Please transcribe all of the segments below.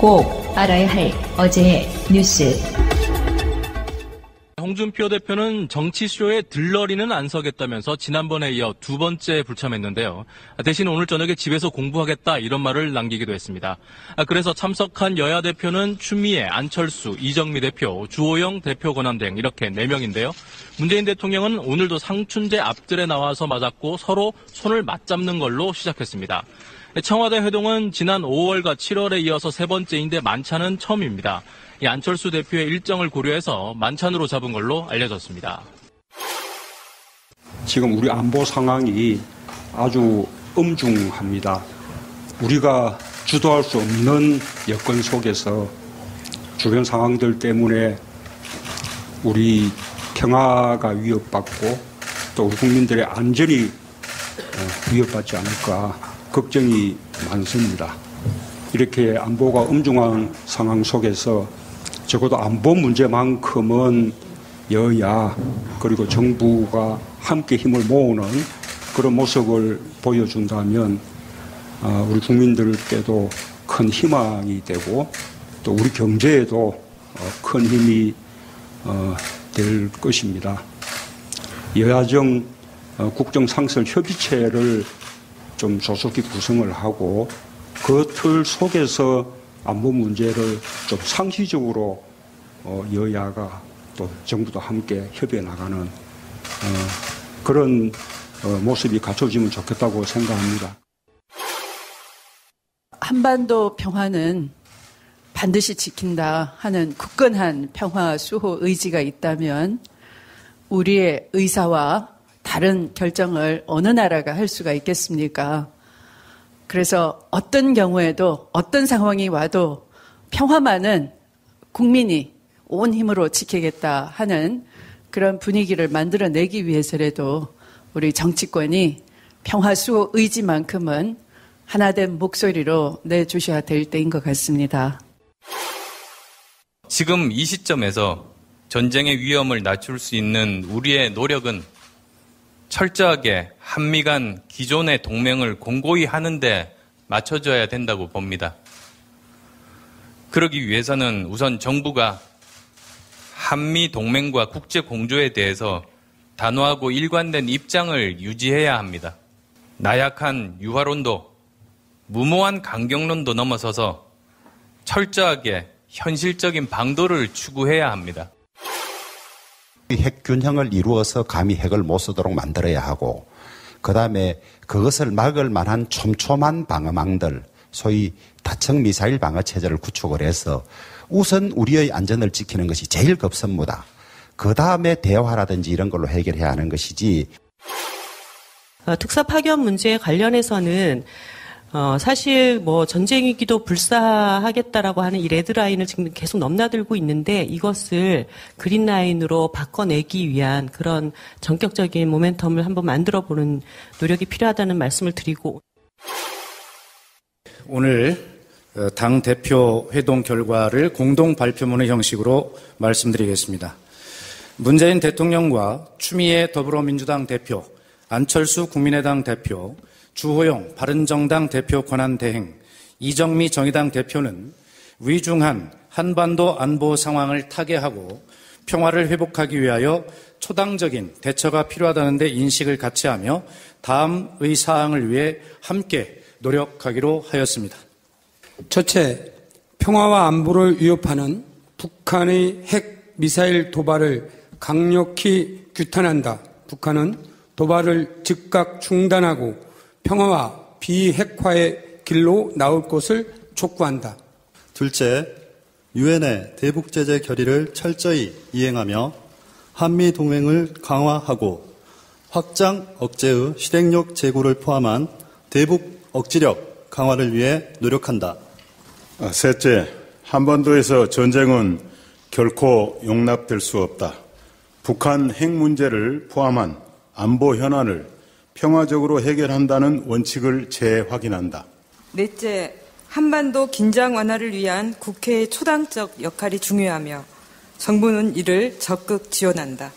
꼭 알아야 할 어제의 뉴스. 홍준표 대표는 정치쇼에 들러리는 안 서겠다면서 지난번에 이어 두 번째 불참했는데요. 대신 오늘 저녁에 집에서 공부하겠다 이런 말을 남기기도 했습니다. 그래서 참석한 여야 대표는 추미애, 안철수, 이정미 대표, 주호영 대표 권한대행 이렇게 4명인데요. 문재인 대통령은 오늘도 상춘제 앞뜰에 나와서 맞았고 서로 손을 맞잡는 걸로 시작했습니다. 청와대 회동은 지난 5월과 7월에 이어서 세 번째인데 만찬은 처음입니다. 이 안철수 대표의 일정을 고려해서 만찬으로 잡은 걸로 알려졌습니다. 지금 우리 안보 상황이 아주 엄중합니다. 우리가 주도할 수 없는 여건 속에서 주변 상황들 때문에 우리 평화가 위협받고 또 우리 국민들의 안전이 위협받지 않을까 걱정이 많습니다. 이렇게 안보가 엄중한 상황 속에서 적어도 안보 문제만큼은 여야 그리고 정부가 함께 힘을 모으는 그런 모습을 보여준다면 우리 국민들께도 큰 희망이 되고 또 우리 경제에도 큰 힘이 될 것입니다. 여야정 국정상설협의체를 좀 조속히 구성을 하고 그 틀 속에서 안보 문제를 좀 상시적으로 여야가 또 정부도 함께 협의해 나가는 그런 모습이 갖춰지면 좋겠다고 생각합니다. 한반도 평화는 반드시 지킨다 하는 굳건한 평화 수호 의지가 있다면 우리의 의사와 다른 결정을 어느 나라가 할 수가 있겠습니까? 그래서 어떤 경우에도 어떤 상황이 와도 평화만은 국민이 온 힘으로 지키겠다 하는 그런 분위기를 만들어내기 위해서라도 우리 정치권이 평화 수호 의지만큼은 하나된 목소리로 내주셔야 될 때인 것 같습니다. 지금 이 시점에서 전쟁의 위험을 낮출 수 있는 우리의 노력은 철저하게 한미 간 기존의 동맹을 공고히 하는 데 맞춰줘야 된다고 봅니다. 그러기 위해서는 우선 정부가 한미 동맹과 국제 공조에 대해서 단호하고 일관된 입장을 유지해야 합니다. 나약한 유화론도 무모한 강경론도 넘어서서 철저하게 현실적인 방도를 추구해야 합니다. 핵 균형을 이루어서 감히 핵을 못 쓰도록 만들어야 하고 그다음에 그것을 막을 만한 촘촘한 방어망들 소위 다층 미사일 방어 체제를 구축을 해서 우선 우리의 안전을 지키는 것이 제일 급선무다. 그다음에 대화라든지 이런 걸로 해결해야 하는 것이지. 특사 파견 문제에 관련해서는 사실 뭐 전쟁 위기도 불사하겠다라고 하는 이 레드라인을 지금 계속 넘나들고 있는데 이것을 그린라인으로 바꿔내기 위한 그런 전격적인 모멘텀을 한번 만들어보는 노력이 필요하다는 말씀을 드리고 오늘 당 대표 회동 결과를 공동 발표문의 형식으로 말씀드리겠습니다. 문재인 대통령과 추미애 더불어민주당 대표, 안철수 국민의당 대표, 주호영 바른정당 대표 권한대행, 이정미 정의당 대표는 위중한 한반도 안보 상황을 타개하고 평화를 회복하기 위하여 초당적인 대처가 필요하다는 데 인식을 같이 하며 다음의 사항을 위해 함께 노력하기로 하였습니다. 첫째, 평화와 안보를 위협하는 북한의 핵 미사일 도발을 강력히 규탄한다. 북한은 도발을 즉각 중단하고 평화와 비핵화의 길로 나올 것을 촉구한다. 둘째, 유엔의 대북제재 결의를 철저히 이행하며 한미 동맹을 강화하고 확장 억제의 실행력 제고를 포함한 대북 억지력 강화를 위해 노력한다. 셋째, 한반도에서 전쟁은 결코 용납될 수 없다. 북한 핵 문제를 포함한 안보 현안을 평화적으로 해결한다는 원칙을 재확인한다. 넷째, 한반도 긴장 완화를 위한 국회의 초당적 역할이 중요하며 정부는 이를 적극 지원한다.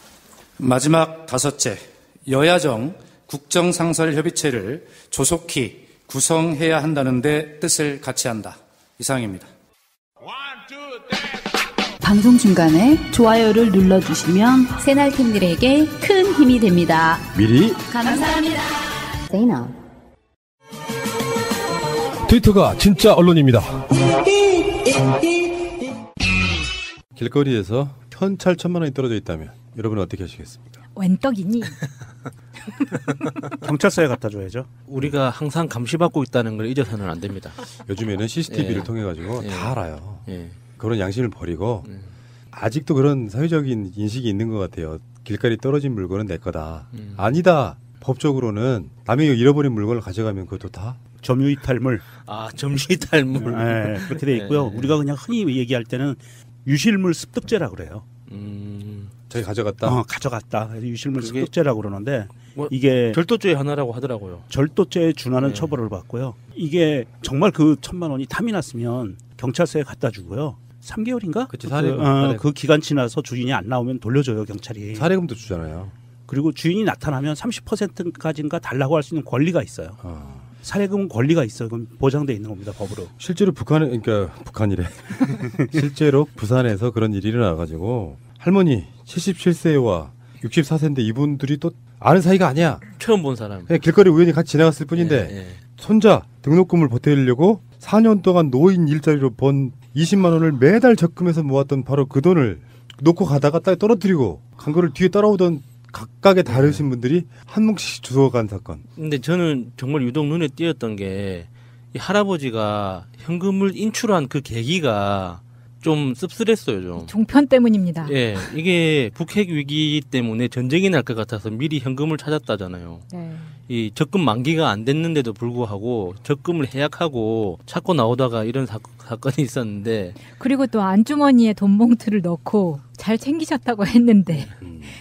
마지막 다섯째, 여야정 국정상설협의체를 조속히 구성해야 한다는 데 뜻을 같이 한다. 이상입니다. 방송 중간에 좋아요를 눌러주시면 새날팀들에게 큰 힘이 됩니다. 미리 감사합니다. 트위터가 진짜 언론입니다. 길거리에서 현찰 1,000만 원이 떨어져 있다면 여러분은 어떻게 하시겠습니까? 웬 떡이니? 경찰서에 갖다 줘야죠. 우리가 항상 감시받고 있다는 걸 잊어서는 안 됩니다. 요즘에는 CCTV를 통해 가지고 다 알아요. 그런 양심을 버리고 아직도 그런 사회적인 인식이 있는 것 같아요. 길거리 떨어진 물건은 내 거다. 아니다. 법적으로는 남이 잃어버린 물건을 가져가면 그것도 다 점유이탈물. 아, 점유이탈물. 네, 그렇게 돼 있고요. 우리가 그냥 흔히 얘기할 때는 유실물 습득죄라 그래요. 저희 가져갔다. 가져갔다. 유실물 습득죄라고 그러는데 뭐 이게 절도죄 하나라고 하더라고요. 절도죄에 준하는 처벌을 받고요. 이게 정말 그 1,000만 원이 탐이 났으면 경찰서에 갖다 주고요. 3개월인가? 그치, 사례금. 그 기간 지나서 주인이 안 나오면 돌려줘요, 경찰이. 사례금도 주잖아요. 그리고 주인이 나타나면 30%까지인가 달라고 할 수 있는 권리가 있어요. 사례금은 권리가 있어요. 그럼 보장돼 있는 겁니다, 법으로. 실제로 북한이래. 실제로 부산에서 그런 일이 일어나가지고 할머니 77세와 64세인데 이분들이 또 아는 사이가 아니야. 처음 본 사람. 그냥 길거리 우연히 같이 지나갔을 뿐인데 손자 등록금을 보태려고 4년 동안 노인 일자리로 번 20만 원을 매달 적금해서 모았던 바로 그 돈을 놓고 가다가 딱 떨어뜨리고 간 거를 뒤에 따라오던 각각의 다르신 분들이 한 몫씩 주워간 사건. 근데 저는 정말 유독 눈에 띄었던 게 이 할아버지가 현금을 인출한 그 계기가 좀 씁쓸했어요, 좀. 종편 때문입니다. 예, 이게 북핵 위기 때문에 전쟁이 날 것 같아서 미리 현금을 찾았다잖아요. 네. 이 적금 만기가 안 됐는데도 불구하고 적금을 해약하고 찾고 나오다가 이런 사건이 있었는데 그리고 또 안주머니에 돈 봉투를 넣고 잘 챙기셨다고 했는데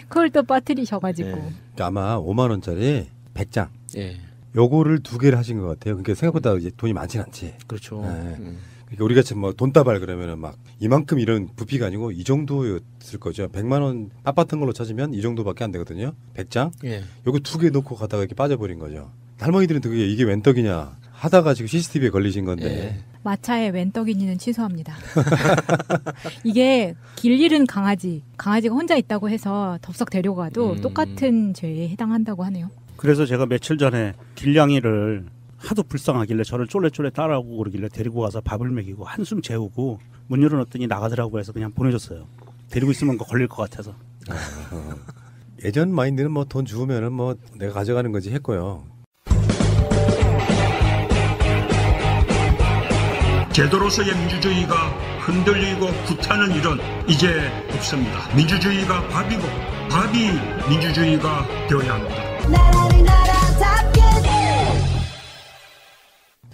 그걸 또 빠뜨리셔가지고 아마 5만 원짜리 100장. 예. 요거를 2개를 하신 것 같아요. 그러니까 생각보다 이제 돈이 많진 않지. 그렇죠. 그러니까 우리 같이 뭐 돈다발 그러면은 막 이만큼 이런 부피가 아니고 이 정도였을 거죠. 100만 원 빳빳한 걸로 찾으면 이 정도밖에 안 되거든요. 100장. 예. 요거 2개 놓고 가다가 이렇게 빠져버린 거죠. 할머니들은 되게 이게 웬 떡이냐 하다가 지금 CCTV에 걸리신 건데. 마차에 웬 떡이니는 취소합니다. 이게 길 잃은 강아지가 혼자 있다고 해서 덥석 데려가도 똑같은 죄에 해당한다고 하네요. 그래서 제가 며칠 전에 길냥이를 하도 불쌍하길래 저를 쫄래쫄래 따라오고 그러길래 데리고 가서 밥을 먹이고 한숨 재우고 문 열어놨더니 나가더라고 해서 그냥 보내줬어요. 데리고 있으면 걸릴 것 같아서. 예전 마인드는 뭐 돈 주우면은 뭐 내가 가져가는 거지 했고요. 제도로서의 민주주의가 흔들리고 구타는 일은 이제 없습니다. 민주주의가 밥이고 밥이 민주주의가 되어야 합니다.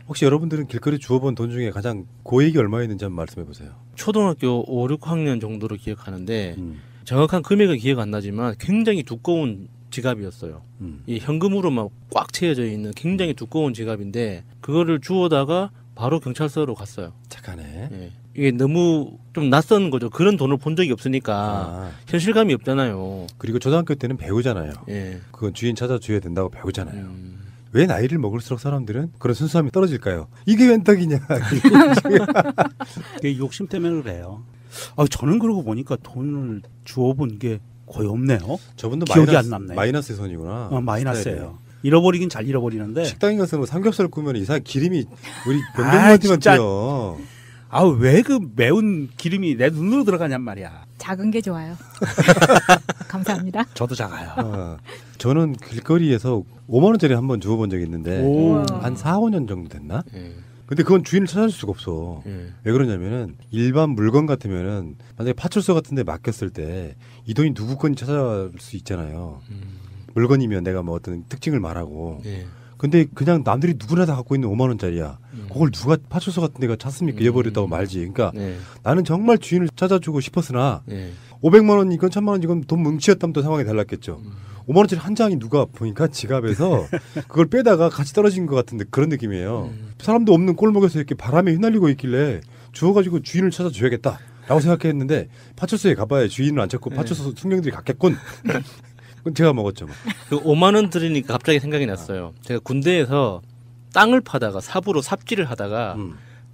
혹시 여러분들은 길거리 주워본 돈 중에 가장 고액이 얼마였는지 한번 말씀해 보세요. 초등학교 5, 6학년 정도로 기억하는데 정확한 금액은 기억 안 나지만 굉장히 두꺼운 지갑이었어요. 이 현금으로 막 꽉 채워져 있는 굉장히 두꺼운 지갑인데 그거를 주워다가 바로 경찰서로 갔어요. 착하네. 예. 이게 너무 좀 낯선 거죠. 그런 돈을 본 적이 없으니까 현실감이 없잖아요. 그리고 초등학교 때는 배우잖아요. 예. 그건 주인 찾아줘야 된다고 배우잖아요. 왜 나이를 먹을수록 사람들은 그런 순수함이 떨어질까요? 이게 웬 떡이냐. 이게 욕심 때문에 그래요. 저는 그러고 보니까 돈을 주워본 게 거의 없네요. 저분도 기억이 안 남네. 마이너스의 손이구나. 마이너스예요. 잃어버리긴 잘 잃어버리는데. 식당에 가서 뭐 삼겹살 구우면 이상한 기름이 우리 변동만큼만 튀어. 왜 그 매운 기름이 내 눈으로 들어가냔 말이야. 작은 게 좋아요. 감사합니다. 저도 작아요. 저는 길거리에서 5만 원짜리 한번 주워본 적이 있는데 한 4, 5년 정도 됐나? 근데 그건 주인을 찾아줄 수가 없어. 왜 그러냐면은 일반 물건 같으면은 만약에 파출소 같은 데 맡겼을 때 이 돈이 누구 건지 찾아볼 수 있잖아요. 물건이면 내가 뭐 어떤 특징을 말하고. 근데 그냥 남들이 누구나 다 갖고 있는 5만 원짜리야. 그걸 누가 파출소 같은 데가 찾습니까? 잃어버렸다고 말지. 그러니까 나는 정말 주인을 찾아주고 싶었으나 500만 원 이건 1000만 원 이건 돈 뭉치였다면 또 상황이 달랐겠죠. 5만 원짜리 한 장이 누가 보니까 지갑에서 그걸 빼다가 같이 떨어진 것 같은데 그런 느낌이에요. 사람도 없는 꼴목에서 이렇게 바람에 휘날리고 있길래 주워가지고 주인을 찾아줘야겠다라고 생각했는데 파출소에 가봐야 주인을 안 찾고 파출소 숙명들이 갔겠군. 그건 제가 먹었죠. 뭐. 그 5만 원 들으니까 갑자기 생각이 났어요. 제가 군대에서 땅을 파다가 삽으로 삽질을 하다가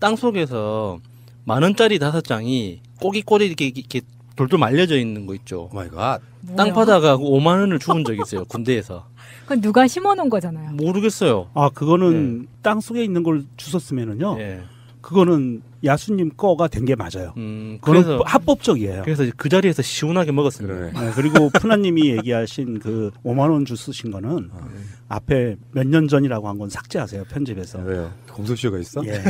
땅 속에서 10,000원짜리 5장이 꼬깃꼬깃 이렇게 돌돌 말려져 있는 거 있죠. 오 마이 갓. 땅 파다가 5만 원을 주운 적이 있어요. 군대에서. 그건 누가 심어놓은 거잖아요. 모르겠어요. 아, 그거는 땅 속에 있는 걸 주웠으면은요. 예. 그거는 야수님 거가 된 게 맞아요. 그래서 그래서 합법적이에요. 그래서 그 자리에서 시원하게 먹었습니다. 네, 그리고 푸나님이 얘기하신 그 5만 원 주 쓰신 거는 앞에 몇 년 전이라고 한 건 삭제하세요. 편집에서. 왜요? 공소시효가 있어? 예.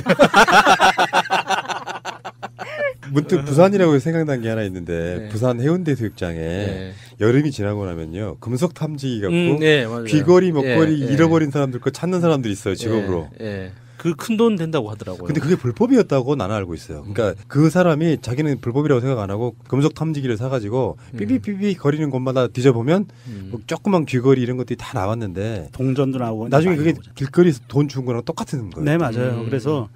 문득 부산이라고 생각난 게 하나 있는데 네. 부산 해운대 수욕장에 네. 여름이 지나고 나면요 금속 탐지기 갖고 네, 맞아요. 귀걸이 먹걸이 예, 예. 잃어버린 사람들 거 찾는 사람들이 있어요 직업으로. 예, 예. 그 큰 돈 된다고 하더라고요. 근데 그게 불법이었다고 나는 알고 있어요. 그러니까 그 사람이 자기는 불법이라고 생각 안 하고 금속 탐지기를 사가지고 삐삐삐삐 거리는 곳마다 뒤져보면 뭐 조그만 귀걸이 이런 것들이 다 나왔는데 동전도 나오고 나중에 그게 길거리에서 돈 주는 거랑 똑같은 거예요. 네, 맞아요. 그래서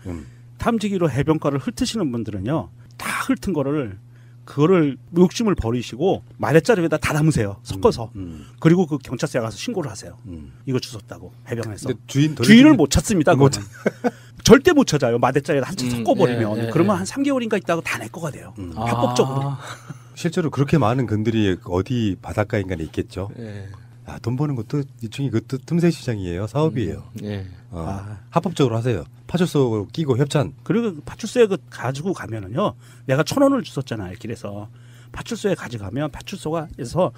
탐지기로 해변가를 훑으시는 분들은요, 다 훑은 거를 그거를 욕심을 버리시고 마대자루에다 다 담으세요. 섞어서. 그리고 그 경찰서에 가서 신고를 하세요. 이거 주웠다고 해변에서. 근데 주인을 못 찾습니다. 못 절대 못 찾아요. 마대자루에다 한참 섞어버리면. 그러면 한 3개월인가 있다가 다 내 거가 돼요. 합법적으로. 실제로 그렇게 많은 근들이 어디 바닷가인가에 있겠죠. 예. 아, 돈 버는 것도 일종의 그것도 틈새 시장이에요. 사업이에요. 예. 합법적으로 하세요. 파출소 끼고 협찬. 그리고 파출소에 그 가지고 가면은요, 내가 1,000원을 주었잖아요, 길에서. 파출소에 가져가면 파출소가에서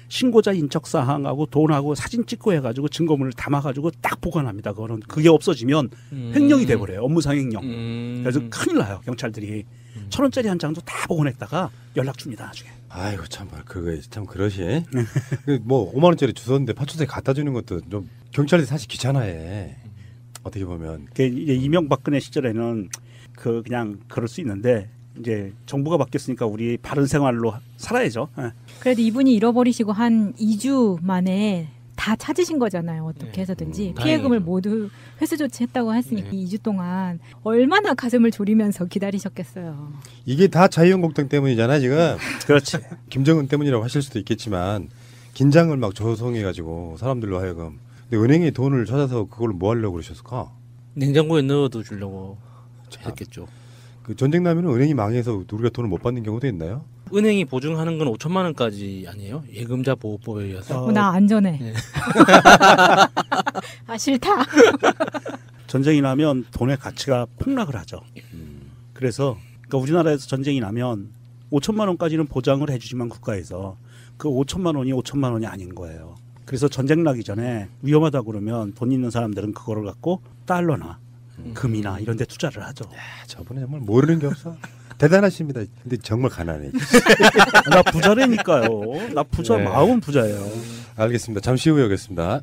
신고자 인적사항하고 돈하고 사진 찍고 해가지고 증거물을 담아가지고 딱 보관합니다. 그거는 그게 없어지면 횡령이 돼버려요. 업무상 횡령. 그래서 큰일 나요, 경찰들이. 1,000원짜리 한 장도 다 보관했다가 연락 줍니다, 나중에. 아이고 참 그거 참 그러시. 뭐 5만 원짜리 주웠는데 파출소에 갖다 주는 것도 좀 경찰이 사실 귀찮아해. 어떻게 보면. 이제 이명박근혜 시절에는 그냥 그럴 수 있는데 이제 정부가 바뀌었으니까 우리 바른 생활로 살아야죠. 예. 그래도 이분이 잃어버리시고 한 2주 만에 다 찾으신 거잖아요. 어떻게 해서든지 피해금을 모두 회수 조치했다고 했으니까 2주 동안 얼마나 가슴을 졸이면서 기다리셨겠어요. 이게 다 자유한국당 때문이잖아 지금. 그렇지. 김정은 때문이라고 하실 수도 있겠지만 긴장을 막 조성해가지고 사람들로 하여금. 근데 은행에 돈을 찾아서 그걸 뭐 하려고 그러셨을까? 냉장고에 넣어도 주려고 했겠죠. 그 전쟁 나면 은행이 망해서 우리가 돈을 못 받는 경우도 있나요? 은행이 보증하는 건 5천만 원까지 아니에요? 예금자 보호법에 의해서. 나 안전해. 네. 아 싫다. 전쟁이 나면 돈의 가치가 폭락을 하죠. 그래서 그러니까 우리나라에서 전쟁이 나면 5천만 원까지는 보장을 해주지만 국가에서 그 5천만 원이 5천만 원이 아닌 거예요. 그래서 전쟁 나기 전에 위험하다고 그러면 돈 있는 사람들은 그거를 갖고 달러나 금이나 이런 데 투자를 하죠. 야, 저번에 정말 모르는 게 없어. 대단하십니다. 근데 정말 가난해. 나 부자라니까요. 나 부자, 네. 마음은 부자예요. 알겠습니다. 잠시 후에 오겠습니다.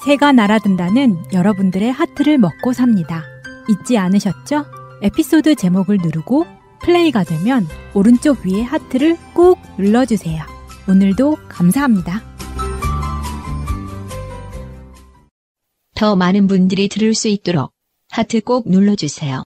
새가 날아든다는 여러분들의 하트를 먹고 삽니다. 잊지 않으셨죠? 에피소드 제목을 누르고 플레이가 되면 오른쪽 위에 하트를 꾹 눌러주세요. 오늘도 감사합니다. 더 많은 분들이 들을 수 있도록 하트 꼭 눌러주세요.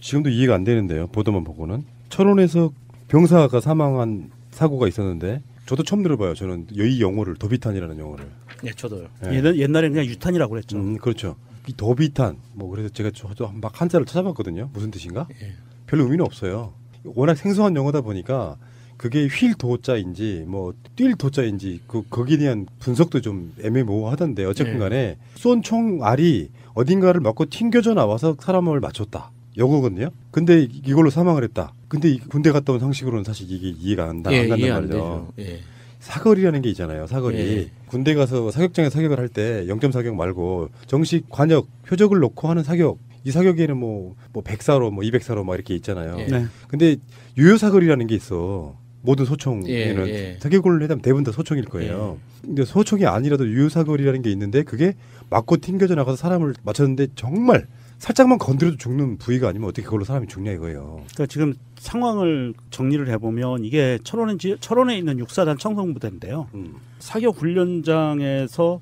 지금도 이해가 안 되는데요. 보도만 보고는. 철원에서 병사가 사망한 사고가 있었는데 저도 처음 들어봐요. 저는 이 용어를 도비탄이라는 용어를. 네, 저도요. 네. 옛날에는 그냥 유탄이라고 그랬죠. 그렇죠. 이 도비탄 뭐 그래서 제가 저도 막 한자를 찾아봤거든요. 무슨 뜻인가? 예. 별로 의미는 없어요. 워낙 생소한 용어다 보니까 그게 휠 도자인지 뭐 뛸 도자인지 거기에 대한 분석도 좀 애매모호하던데 어쨌든 간에 쏜 총알이 어딘가를 맞고 튕겨져 나와서 사람을 맞췄다. 요거거든요. 근데 이걸로 사망을 했다. 근데 군대 갔다 온 상식으로는 사실 이게 이해가 안 간단 말이죠. 사거리라는 게 있잖아요. 사거리. 군대 가서 사격장에 사격을 할 때 0.4격 말고 정식 관역 표적을 놓고 하는 사격. 이 사격에는 뭐 100사로 뭐 200사로 막 이렇게 있잖아요. 근데 유효 사거리라는 게 있어. 모든 소총에는 사격을 해도 대부분 다 소총일 거예요. 근데 소총이 아니라도 유효 사거리라는 게 있는데 그게 맞고 튕겨져 나가서 사람을 맞췄는데 정말 살짝만 건드려도 죽는 부위가 아니면 어떻게 그걸로 사람이 죽냐 이거예요. 그러니까 지금 상황을 정리를 해보면 이게 철원에 있는 6사단 청성부대인데요. 사격 훈련장에서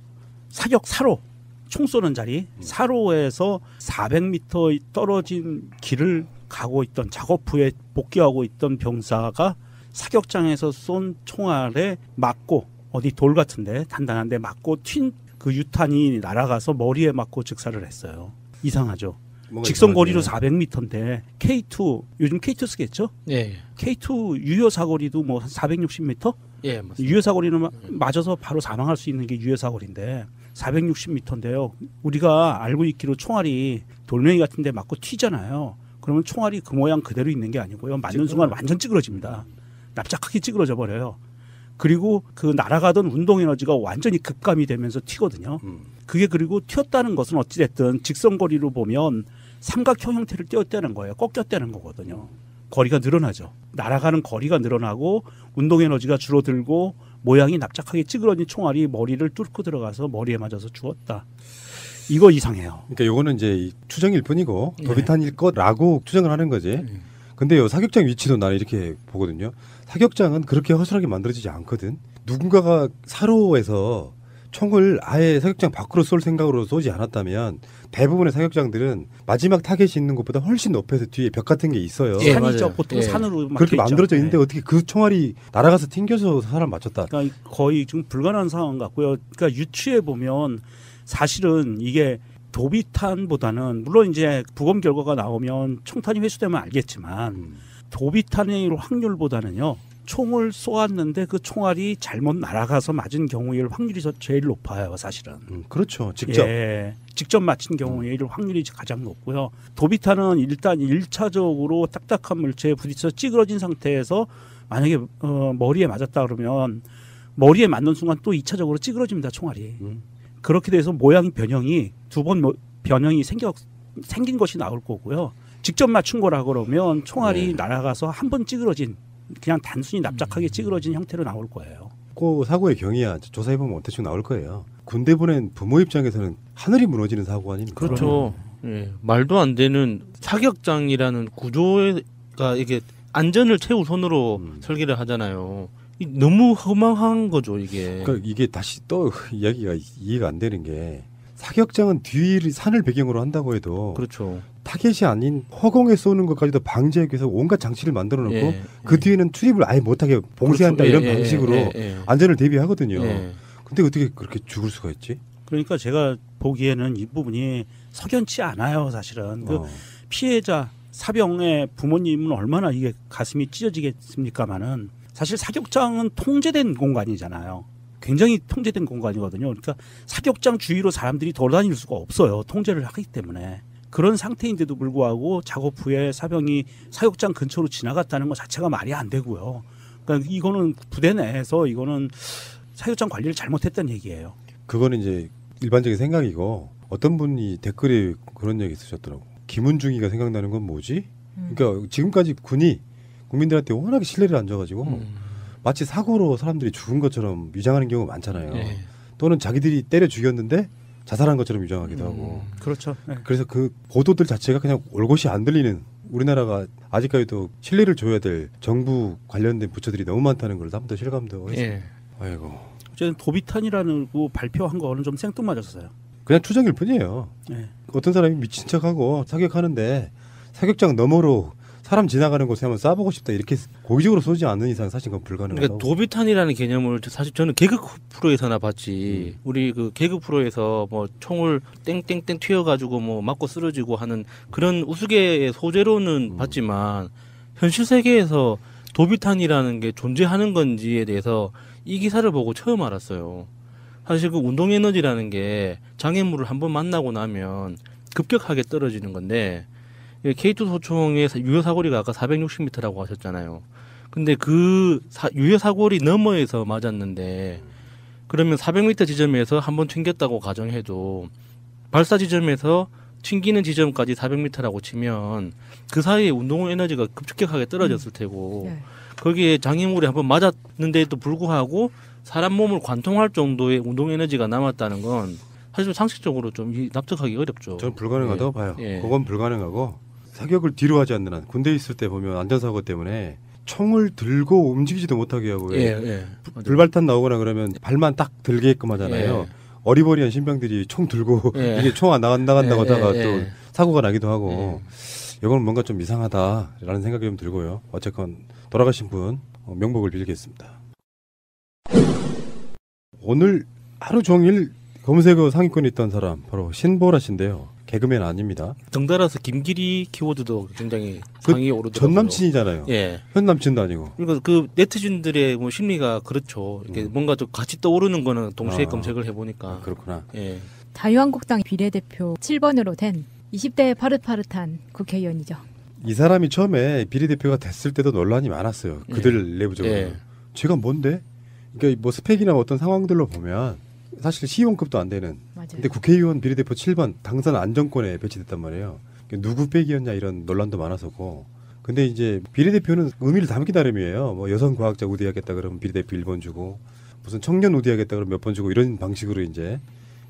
사격 사로 총 쏘는 자리 사로에서 400m 떨어진 길을 가고 있던 작업부에 복귀하고 있던 병사가 사격장에서 쏜 총알에 맞고 어디 돌 같은데 단단한데 맞고 튄 그 유탄이 날아가서 머리에 맞고 즉사를 했어요. 이상하죠. 직선 거리로 400m인데 K2 요즘 K2 쓰겠죠? 예. K2 유효 사거리도 뭐 한 460m? 예, 맞습니다. 유효 사거리는 맞아서 바로 사망할 수 있는 게 유효 사거리인데 460m인데요. 우리가 알고 있기로 총알이 돌멩이 같은 데 맞고 튀잖아요. 그러면 총알이 그 모양 그대로 있는 게 아니고요. 맞는 순간 완전 찌그러집니다. 납작하게 찌그러져 버려요. 그리고 그 날아가던 운동 에너지가 완전히 급감이 되면서 튀거든요. 그게 그리고 튀었다는 것은 어찌됐든 직선거리로 보면 삼각형 형태를 띄었다는 거예요. 꺾였다는 거거든요. 거리가 늘어나죠. 날아가는 거리가 늘어나고 운동 에너지가 줄어들고 모양이 납작하게 찌그러진 총알이 머리를 뚫고 들어가서 머리에 맞아서 죽었다. 이거 이상해요. 그러니까 요거는 이제 추정일 뿐이고 도비탄일 거라고 추정을 하는 거지. 근데 요 사격장 위치도 나는 이렇게 보거든요. 사격장은 그렇게 허술하게 만들어지지 않거든. 누군가가 사로에서 총을 아예 사격장 밖으로 쏠 생각으로 쏘지 않았다면 대부분의 사격장들은 마지막 타겟이 있는 것보다 훨씬 높여서 뒤에 벽 같은 게 있어요. 예, 산이죠. 보통 산으로 그렇게 만들어져 있는데 어떻게 그 총알이 날아가서 튕겨서 사람 맞췄다. 그러니까 거의 좀 불가능한 상황 같고요. 그러니까 유추해 보면 사실은 이게 도비탄보다는 물론 이제 부검 결과가 나오면 총탄이 회수되면 알겠지만 도비탄의 확률보다는요. 총을 쏘았는데 그 총알이 잘못 날아가서 맞은 경우일 확률이 제일 높아요, 사실은. 그렇죠. 직접. 예, 직접 맞힌 경우일 확률이 가장 높고요. 도비탄은 일단 1차적으로 딱딱한 물체에 부딪혀 찌그러진 상태에서 만약에 머리에 맞았다 그러면 머리에 맞는 순간 또 2차적으로 찌그러집니다, 총알이. 그렇게 돼서 모양 변형이 두 번 변형이 생긴 것이 나올 거고요. 직접 맞춘 거라 그러면 총알이 날아가서 한 번 찌그러진 그냥 단순히 납작하게 찌그러진 형태로 나올 거예요. 그 사고의 경위야 조사해보면 대충 나올 거예요. 군대 보낸 부모 입장에서는 하늘이 무너지는 사고 아닙니까? 그렇죠. 예, 말도 안 되는 사격장이라는 구조가 이게 안전을 최우선으로 설계를 하잖아요. 너무 허망한 거죠, 이게. 그러니까 이게 다시 또 이야기가 이해가 안 되는 게 사격장은 뒤를 산을 배경으로 한다고 해도 그렇죠. 타겟이 아닌 허공에 쏘는 것까지도 방지하기 위해서 온갖 장치를 만들어 놓고 그 뒤에는 출입을 아예 못하게 봉쇄한다 그렇죠. 이런 방식으로 안전을 대비하거든요. 근데 어떻게 그렇게 죽을 수가 있지? 그러니까 제가 보기에는 이 부분이 석연치 않아요, 사실은. 그 피해자 사병의 부모님은 얼마나 이게 가슴이 찢어지겠습니까마는 사실 사격장은 통제된 공간이잖아요. 굉장히 통제된 공간이거든요. 그러니까 사격장 주위로 사람들이 돌아다닐 수가 없어요. 통제를 하기 때문에. 그런 상태인데도 불구하고 작업 후에 사병이 사격장 근처로 지나갔다는 것 자체가 말이 안 되고요. 그러니까 이거는 부대 내에서 이거는 사격장 관리를 잘못했다는 얘기예요. 그거는 이제 일반적인 생각이고 어떤 분이 댓글에 그런 얘기 쓰셨더라고. 김은중이가 생각나는 건 뭐지? 그러니까 지금까지 군이 국민들한테 워낙에 신뢰를 안 줘가지고 마치 사고로 사람들이 죽은 것처럼 위장하는 경우가 많잖아요. 또는 자기들이 때려 죽였는데 자살한 것처럼 위장하기도 하고. 그렇죠. 그래서 그 보도들 자체가 그냥 올곧이 안 들리는 우리나라가 아직까지도 신뢰를 줘야 될 정부 관련된 부처들이 너무 많다는 걸 한번 더 실감도 했어요. 아이고. 어쨌든 도비탄이라는 거 발표한 거는 좀 생뚱맞았어요. 그냥 추정일 뿐이에요. 어떤 사람이 미친 척하고 사격하는데 사격장 너머로 사람 지나가는 곳에 한번 쏴보고 싶다 이렇게 고의적으로 쏘지 않는 이상 사실 그건 불가능하다고. 그러니까 도비탄이라는 개념을 사실 저는 개그 프로에서나 봤지. 우리 그 개그 프로에서 뭐 총을 땡땡땡 튀어가지고 뭐 맞고 쓰러지고 하는 그런 우스개의 소재로는 봤지만 현실 세계에서 도비탄이라는 게 존재하는 건지에 대해서 이 기사를 보고 처음 알았어요. 사실 그 운동 에너지라는 게 장애물을 한번 만나고 나면 급격하게 떨어지는 건데 K2 소총의 유효 사거리가 아까 460m라고 하셨잖아요. 근데 그 유효 사거리 너머에서 맞았는데 그러면 400m 지점에서 한번 튕겼다고 가정해도 발사 지점에서 튕기는 지점까지 400m라고 치면 그 사이에 운동 에너지가 급격하게 떨어졌을 테고 거기에 장애물이 한번 맞았는데도 불구하고 사람 몸을 관통할 정도의 운동 에너지가 남았다는 건 사실 상식적으로 좀 납득하기 어렵죠. 저는 불가능하다고 봐요. 그건 불가능하고 사격을 뒤로 하지 않는 한 군대에 있을 때 보면 안전사고 때문에 총을 들고 움직이지도 못하게 하고 불발탄 나오거나 그러면 발만 딱 들게끔 하잖아요. 어리버리한 신병들이 총 들고 이게 총 안 나간다고 하다가 또 사고가 나기도 하고 이건 뭔가 좀 이상하다라는 생각이 좀 들고요. 어쨌건 돌아가신 분 명복을 빌겠습니다. 오늘 하루 종일 검색어 상위권에 있던 사람 바로 신보라 씨인데요. 개그맨 아닙니다. 덩달아서 김기리 키워드도 굉장히 그 상위에 오르더라고요. 전 남친이잖아요. 예. 현 남친도 아니고. 그러니까 그 네티즌들의 뭐 심리가 그렇죠. 이게 뭔가 좀 같이 떠오르는 거는 동시에 검색을 해보니까. 그렇구나. 예. 자유한국당 비례대표 7번으로 된 20대 파릇파릇한 국회의원이죠. 이 사람이 처음에 비례대표가 됐을 때도 논란이 많았어요. 그들 내부적으로. 예. 제가 뭔데? 그러니까 뭐 스펙이나 어떤 상황들로 보면 사실 시의원급도 안 되는. 맞아요. 근데 국회의원 비례대표 7번 당선 안정권에 배치됐단 말이에요. 누구 빼기였냐 이런 논란도 많았었고. 근데 이제 비례대표는 의미를 담기 나름이에요. 뭐 여성 과학자 우대하겠다 그러면 비례대표 1번 주고 무슨 청년 우대하겠다 그러면 몇 번 주고 이런 방식으로 이제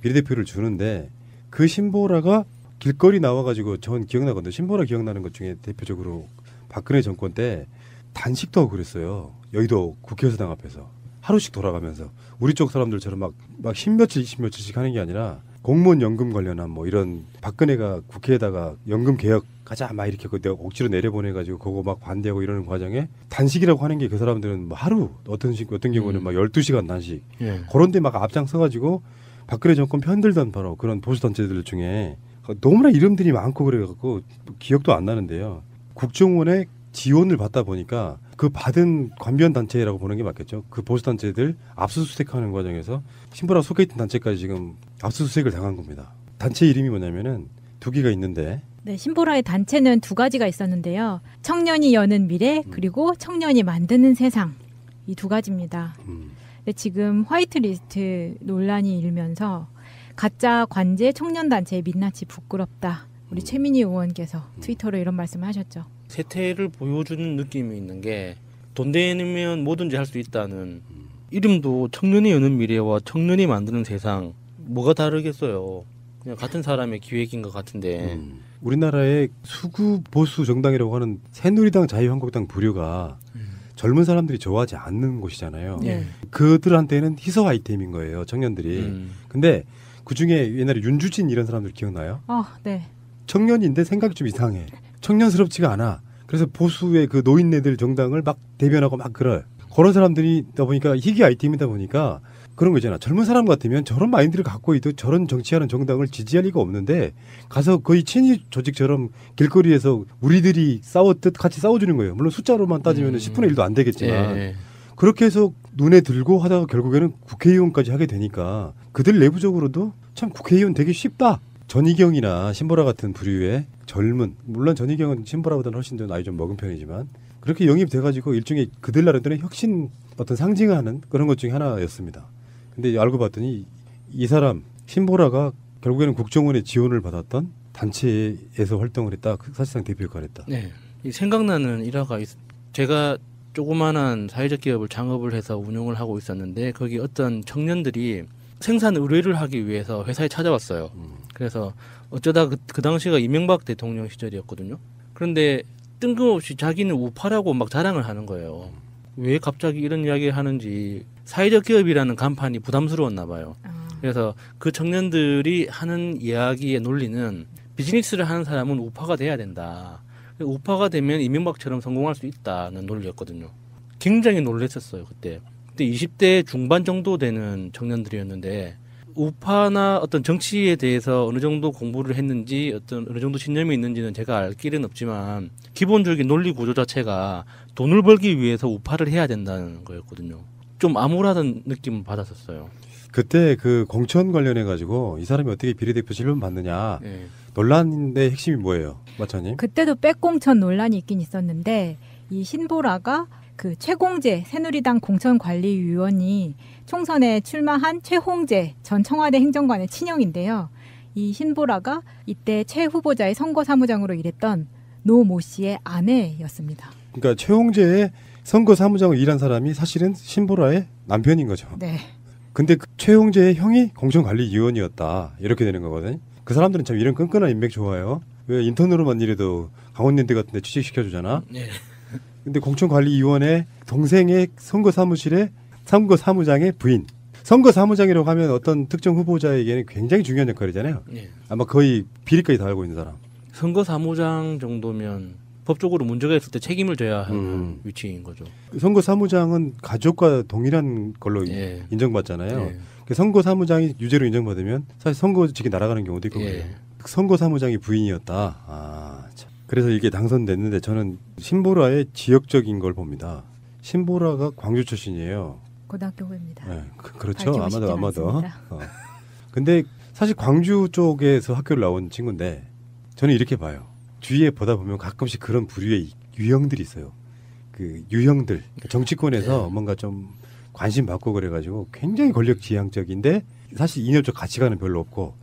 비례대표를 주는데 그 신보라가 길거리 나와가지고 전 기억나거든요. 신보라 기억나는 것 중에 대표적으로 박근혜 정권 때 단식도 하고 그랬어요. 여의도 국회의사당 앞에서. 하루씩 돌아가면서 우리 쪽 사람들처럼 막 10며칠 20며칠씩 하는 게 아니라 공무원 연금 관련한 뭐 이런 박근혜가 국회에다가 연금 개혁 가자 막 이렇게 억지로 내려보내가지고 그거 막 반대하고 이러는 과정에 단식이라고 하는 게 그 사람들은 뭐 하루 어떤 경우는 막 12시간 단식 예. 그런 데 막 앞장서가지고 박근혜 정권 편들던 바로 그런 보수단체들 중에 너무나 이름들이 많고 그래갖고 기억도 안 나는데요. 국정원의 지원을 받다 보니까 그 받은 관변 단체라고 보는 게 맞겠죠. 그 보수 단체들 압수수색하는 과정에서 신보라 속해 있던 단체까지 지금 압수수색을 당한 겁니다. 단체 이름이 뭐냐면은 두 개가 있는데. 네, 신보라의 단체는 두 가지가 있었는데요. 청년이 여는 미래 그리고 청년이 만드는 세상 이 두 가지입니다. 근데 지금 화이트리스트 논란이 일면서 가짜 관제 청년단체의 민낯이 부끄럽다. 우리 최민희 의원께서 트위터로 이런 말씀을 하셨죠. 세태를 보여주는 느낌이 있는 게 돈 되면 뭐든지 할 수 있다는 이름도 청년이 여는 미래와 청년이 만드는 세상 뭐가 다르겠어요. 그냥 같은 사람의 기획인 것 같은데 우리나라의 수구 보수 정당이라고 하는 새누리당 자유한국당 부류가 젊은 사람들이 좋아하지 않는 곳이잖아요. 네. 그들한테는 희소 아이템인 거예요. 청년들이. 근데 그중에 옛날에 윤주진 이런 사람들 기억나요? 네. 청년인데 생각이 좀 이상해. 청년스럽지가 않아. 그래서 보수의 그 노인네들 정당을 막 대변하고 막 그래. 그런 사람들이다 보니까 희귀 아이템이다 보니까 그런 거 있잖아. 젊은 사람 같으면 저런 마인드를 갖고 있도 저런 정치하는 정당을 지지할 리가 없는데 가서 거의 친위 조직처럼 길거리에서 우리들이 싸웠듯 같이 싸워주는 거예요. 물론 숫자로만 따지면 10분의 1도 안 되겠지만 예. 그렇게 해서 눈에 들고 하다가 결국에는 국회의원까지 하게 되니까 그들 내부적으로도 참 국회의원 되기 쉽다. 전희경이나 신보라 같은 부류의 젊은, 물론 전희경은 신보라보다는 훨씬 더 나이 좀 먹은 편이지만 그렇게 영입돼가지고 일종의 그들 나름대로는 혁신 어떤 상징하는 그런 것 중에 하나였습니다. 근데 알고 봤더니 이 사람 신보라가 결국에는 국정원의 지원을 받았던 단체에서 활동을 했다. 사실상 대표 역할을 했다. 네. 생각나는 일화가 제가 조그마한 사회적 기업을 창업을 해서 운영을 하고 있었는데 거기 어떤 청년들이 생산 의뢰를 하기 위해서 회사에 찾아왔어요. 그래서 어쩌다 그 당시가 이명박 대통령 시절이었거든요. 그런데 뜬금없이 자기는 우파라고 막 자랑을 하는 거예요. 왜 갑자기 이런 이야기를 하는지 사회적 기업이라는 간판이 부담스러웠나 봐요. 그래서 그 청년들이 하는 이야기의 논리는 비즈니스를 하는 사람은 우파가 돼야 된다. 우파가 되면 이명박처럼 성공할 수 있다는 논리였거든요. 굉장히 놀랐었어요, 그때. 그때 20대 중반 정도 되는 청년들이었는데 우파나 어떤 정치에 대해서 어느 정도 공부를 했는지 어떤 어느 정도 신념이 있는지는 제가 알 길은 없지만 기본적인 논리 구조 자체가 돈을 벌기 위해서 우파를 해야 된다는 거였거든요. 좀 암울하다는 느낌을 받았었어요. 그때 그 공천 관련해 가지고 이 사람이 어떻게 비례대표 질문 받느냐 논란인데 핵심이 뭐예요, 마차님? 그때도 백공천 논란이 있긴 있었는데 이 신보라가 그 최공재 새누리당 공천관리위원이 총선에 출마한 최홍재 전 청와대 행정관의 친형인데요. 이 신보라가 이때 최 후보자의 선거사무장으로 일했던 노 모 씨의 아내였습니다. 그러니까 최홍재의 선거사무장으로 일한 사람이 사실은 신보라의 남편인 거죠. 네. 근데 그 최홍재의 형이 공천관리위원이었다. 이렇게 되는 거거든요. 그 사람들은 참 이런 끈끈한 인맥 좋아요. 왜 인턴으로만 일해도 강원랜드 같은 데 취직시켜주잖아. 네. 근데 공천관리위원회 동생의 선거사무실의 선거사무장의 부인. 선거사무장이라고 하면 어떤 특정 후보자에게는 굉장히 중요한 역할이잖아요. 네. 아마 거의 비리까지 다 알고 있는 사람. 선거사무장 정도면 법적으로 문제가 있을 때 책임을 져야 하는 위치인 거죠. 선거사무장은 가족과 동일한 걸로 인정받잖아요. 선거사무장이 유죄로 인정받으면 사실 선거직이 날아가는 경우도 있고 그래요. 선거사무장이 부인이었다. 아, 참. 그래서 이게 당선됐는데 저는 신보라의 지역적인 걸 봅니다. 신보라가 광주 출신이에요. 고등학교 후배입니다. 네, 그렇죠. 아마도. 근데 사실 광주 쪽에서 학교를 나온 친구인데 저는 이렇게 봐요. 주위에 보다 보면 가끔씩 그런 부류의 유형들이 있어요. 그 유형들 정치권에서 뭔가 좀 관심 받고 그래가지고 굉장히 권력지향적인데 사실 이념적 가치관은 별로 없고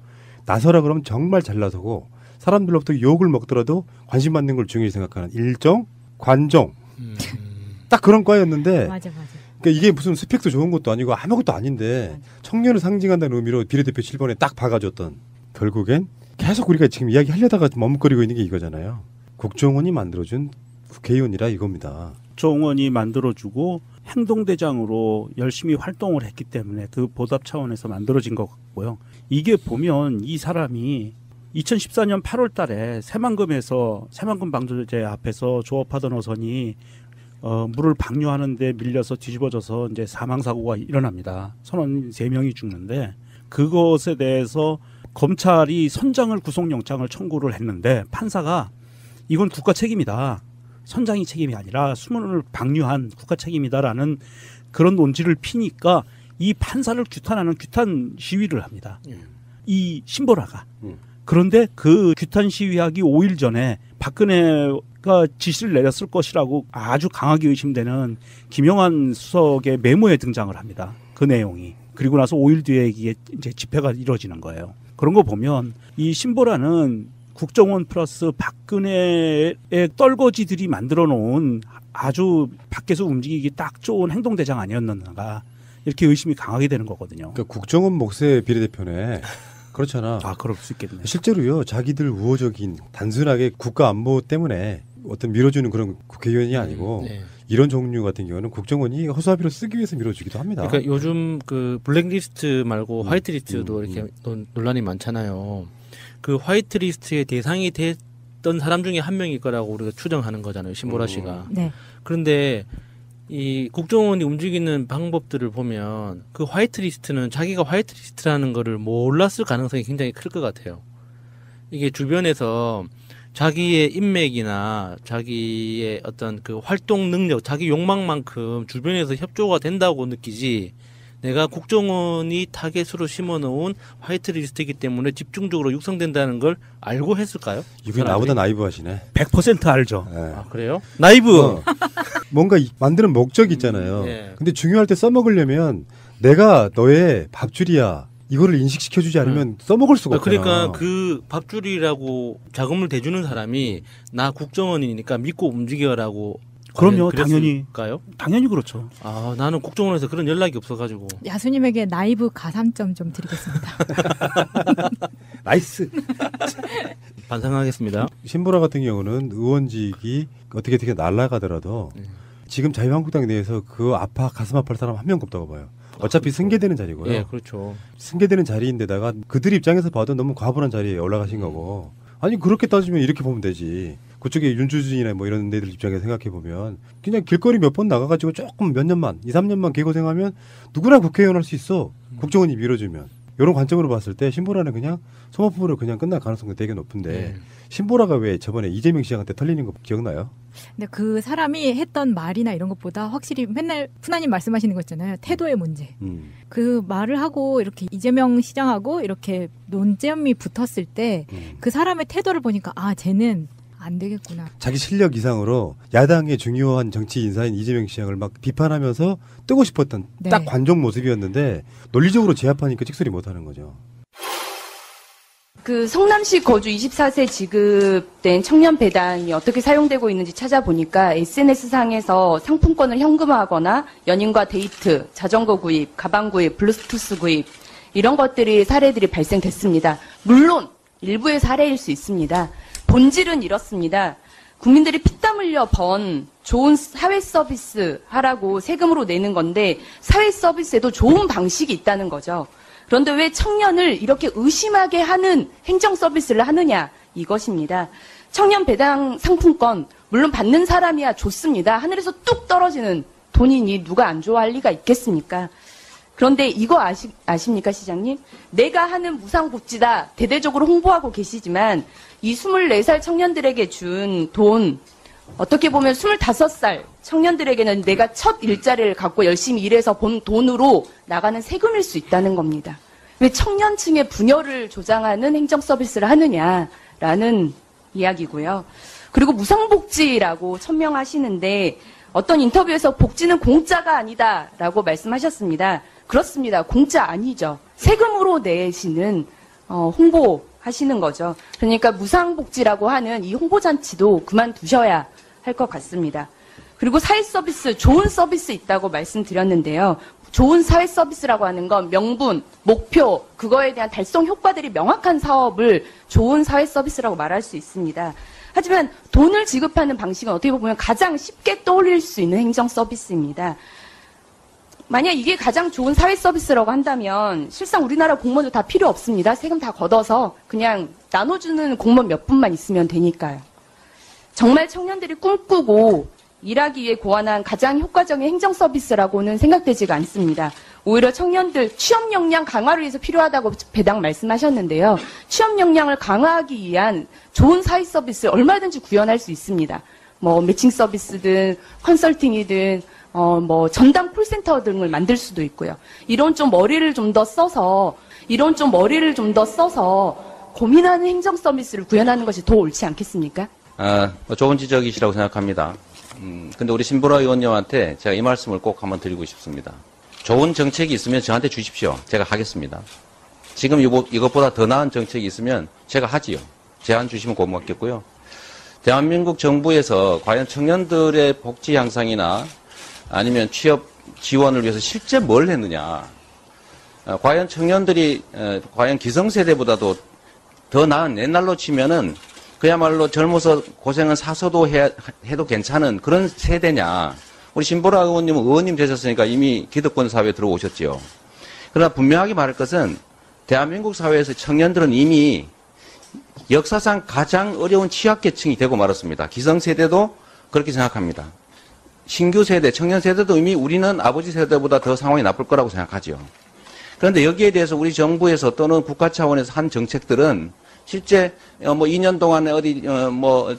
나서라 그러면 정말 잘 나서고 사람들로부터 욕을 먹더라도 관심 받는 걸 중요히 생각하는 일정 관종 딱 그런 과였는데 맞아. 그러니까 이게 무슨 스펙도 좋은 것도 아니고 아무것도 아닌데 청년을 상징한다는 의미로 비례대표 7번에 딱 박아줬던 결국엔 계속 우리가 지금 이야기하려다가 머뭇거리고 있는 게 이거잖아요. 국정원이 만들어준 국회의원이라 이겁니다. 국정원이 만들어주고 행동대장으로 열심히 활동을 했기 때문에 그 보답 차원에서 만들어진 것 같고요. 이게 보면 이 사람이 2014년 8월 달에 새만금에서 새만금 방조제 앞에서 조업하던 어선이 물을 방류하는데 밀려서 뒤집어져서 이제 사망사고가 일어납니다. 선원 3명이 죽는데 그것에 대해서 검찰이 선장을 구속영장을 청구를 했는데 판사가 이건 국가 책임이다. 선장이 책임이 아니라 수문을 방류한 국가 책임이다라는 그런 논지를 피니까 이 판사를 규탄하는 규탄 시위를 합니다. 이 신보라가. 그런데 그 규탄 시위하기 5일 전에 박근혜가 지시를 내렸을 것이라고 아주 강하게 의심되는 김영환 수석의 메모에 등장을 합니다. 그 내용이. 그리고 나서 5일 뒤에 이게 이제 집회가 이루어지는 거예요. 그런 거 보면 이 신보라는 국정원 플러스 박근혜의 떨거지들이 만들어 놓은 아주 밖에서 움직이기 딱 좋은 행동대장 아니었는가 이렇게 의심이 강하게 되는 거거든요. 그러니까 국정원 목세 비례대표네. 그렇잖아. 아, 그럴 수 있겠네. 실제로요, 자기들 우호적인 단순하게 국가 안보 때문에 어떤 밀어주는 그런 국회의원이 아니고 이런 종류 같은 경우는 국정원이 허수아비로 쓰기 위해서 밀어주기도 합니다. 그러니까 요즘 그 블랙리스트 말고 화이트리스트도 이렇게 논란이 많잖아요. 그 화이트리스트의 대상이 됐던 사람 중에 한 명일 거라고 우리가 추정하는 거잖아요. 신보라 씨가. 네. 그런데 이 국정원이 움직이는 방법들을 보면 그 화이트리스트는 자기가 화이트리스트라는 거를 몰랐을 가능성이 굉장히 클 것 같아요. 이게 주변에서 자기의 인맥이나 자기의 어떤 그 활동 능력, 자기 욕망만큼 주변에서 협조가 된다고 느끼지 내가 국정원이 타겟으로 심어놓은 화이트리스트이기 때문에 집중적으로 육성된다는 걸 알고 했을까요? 이분이 나보다 나이브 하시네. 100% 알죠. 네. 아, 그래요? 나이브! 뭔가 만드는 목적이 있잖아요. 근데 중요할 때 써먹으려면 내가 너의 밥줄이야. 이거를 인식시켜주지 않으면 써먹을 수가 없잖아. 그러니까 그 밥줄이라고 자금을 대주는 사람이 나 국정원이니까 믿고 움직여라고. 그럼요, 그랬을까요? 당연히 그렇죠. 아, 나는 국정원에서 그런 연락이 없어가지고. 야수님에게 나이브 가산점 좀 드리겠습니다. 나이스. 반성하겠습니다. 신보라 같은 경우는 의원직이 어떻게 날아가더라도 지금 자유한국당 내에서 그 가슴 아파할 사람 한 명도 없다고 봐요. 어차피 승계되는 자리고요. 예, 그렇죠. 승계되는 자리인데다가 그들 입장에서 봐도 너무 과분한 자리에 올라가신 거고. 아니 그렇게 따지면 이렇게 보면 되지. 그쪽에 윤주진이나 뭐 이런 데들 입장에서 생각해 보면 그냥 길거리 몇 번 나가가지고 조금 몇 년만 2, 3년만 개고생하면 누구나 국회의원 할 수 있어. 국정원이 밀어주면. 이런 관점으로 봤을 때 신보라는 그냥 소모품으로 그냥 끝날 가능성이 되게 높은데 신보라가 왜 저번에 이재명 시장한테 털리는 거 기억나요? 근데 그 사람이 했던 말이나 이런 것보다 확실히 맨날 푸나님 말씀하시는 거 있잖아요. 태도의 문제. 그 말을 하고 이렇게 이재명 시장하고 이렇게 논점이 붙었을 때 그 사람의 태도를 보니까 아 쟤는 안 되겠구나. 자기 실력 이상으로 야당의 중요한 정치 인사인 이재명 시장을 막 비판하면서 뜨고 싶었던 딱 관종 모습이었는데 논리적으로 제압하니까 찍소리 못하는 거죠. 그 성남시 거주 24세 지급된 청년 배당이 어떻게 사용되고 있는지 찾아보니까 SNS상에서 상품권을 현금화하거나 연인과 데이트, 자전거 구입, 가방 구입, 블루투스 구입 이런 것들이 사례들이 발생됐습니다. 물론 일부의 사례일 수 있습니다. 본질은 이렇습니다. 국민들이 피땀 흘려 번 좋은 사회 서비스 하라고 세금으로 내는 건데 사회 서비스에도 좋은 방식이 있다는 거죠. 그런데 왜 청년을 이렇게 의심하게 하는 행정 서비스를 하느냐 이것입니다. 청년 배당 상품권 물론 받는 사람이야 좋습니다. 하늘에서 뚝 떨어지는 돈이니 누가 안 좋아할 리가 있겠습니까? 그런데 이거 아십니까, 시장님? 내가 하는 무상복지다 대대적으로 홍보하고 계시지만 이 24살 청년들에게 준 돈, 어떻게 보면 25살 청년들에게는 내가 첫 일자리를 갖고 열심히 일해서 번 돈으로 나가는 세금일 수 있다는 겁니다. 왜 청년층의 분열을 조장하는 행정 서비스를 하느냐라는 이야기고요. 그리고 무상복지라고 천명하시는데 어떤 인터뷰에서 복지는 공짜가 아니다라고 말씀하셨습니다. 그렇습니다. 공짜 아니죠. 세금으로 내시는 홍보하시는 거죠. 그러니까 무상복지라고 하는 이 홍보잔치도 그만두셔야 할 것 같습니다. 그리고 사회서비스, 좋은 서비스 있다고 말씀드렸는데요. 좋은 사회서비스라고 하는 건 명분, 목표, 그거에 대한 달성 효과들이 명확한 사업을 좋은 사회서비스라고 말할 수 있습니다. 하지만 돈을 지급하는 방식은 어떻게 보면 가장 쉽게 떠올릴 수 있는 행정 서비스입니다. 만약 이게 가장 좋은 사회 서비스라고 한다면 실상 우리나라 공무원도 다 필요 없습니다. 세금 다 걷어서 그냥 나눠주는 공무원 몇 분만 있으면 되니까요. 정말 청년들이 꿈꾸고 일하기 위해 고안한 가장 효과적인 행정 서비스라고는 생각되지가 않습니다. 오히려 청년들 취업 역량 강화를 위해서 필요하다고 배당 말씀하셨는데요. 취업 역량을 강화하기 위한 좋은 사회 서비스 얼마든지 구현할 수 있습니다. 뭐 매칭 서비스든 컨설팅이든 뭐 전담 콜센터 등을 만들 수도 있고요. 이런 좀 머리를 좀 더 써서 고민하는 행정 서비스를 구현하는 것이 더 옳지 않겠습니까? 좋은 지적이시라고 생각합니다. 근데 우리 신보라 의원님한테 제가 이 말씀을 꼭 한번 드리고 싶습니다. 좋은 정책이 있으면 저한테 주십시오. 제가 하겠습니다. 지금 이것보다 더 나은 정책이 있으면 제가 하지요. 제안 주시면 고맙겠고요. 대한민국 정부에서 과연 청년들의 복지 향상이나 아니면 취업 지원을 위해서 실제 뭘 했느냐. 과연 청년들이 과연 기성세대보다도 더 나은 옛날로 치면은 그야말로 젊어서 고생은 사서도 해도 괜찮은 그런 세대냐. 우리 신보라 의원님은 의원님 되셨으니까 이미 기득권 사회에 들어오셨죠. 그러나 분명하게 말할 것은 대한민국 사회에서 청년들은 이미 역사상 가장 어려운 취약계층이 되고 말았습니다. 기성세대도 그렇게 생각합니다. 신규 세대, 청년 세대도 이미 우리는 아버지 세대보다 더 상황이 나쁠 거라고 생각하죠. 그런데 여기에 대해서 우리 정부에서 또는 국가 차원에서 한 정책들은 실제 2년 동안에 어디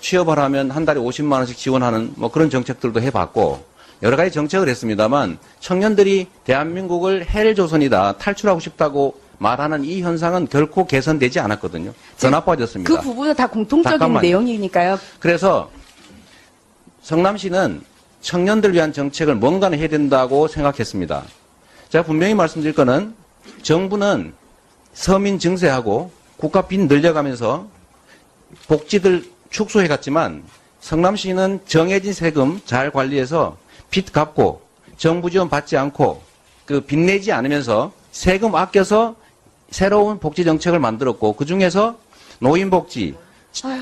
취업을 하면 한 달에 50만 원씩 지원하는 그런 정책들도 해봤고 여러 가지 정책을 했습니다만 청년들이 대한민국을 헬조선이다 탈출하고 싶다고 말하는 이 현상은 결코 개선되지 않았거든요. 더 나빠졌습니다. 그 부분은 다 공통적인 잠깐만요. 내용이니까요. 그래서 성남시는 청년들 위한 정책을 뭔가는 해야 된다고 생각했습니다. 제가 분명히 말씀드릴 거는 정부는 서민 증세하고 국가 빚 늘려가면서 복지들 축소해갔지만 성남시는 정해진 세금 잘 관리해서 빚 갚고 정부 지원 받지 않고 그 빚 내지 않으면서 세금 아껴서 새로운 복지 정책을 만들었고 그중에서 노인복지,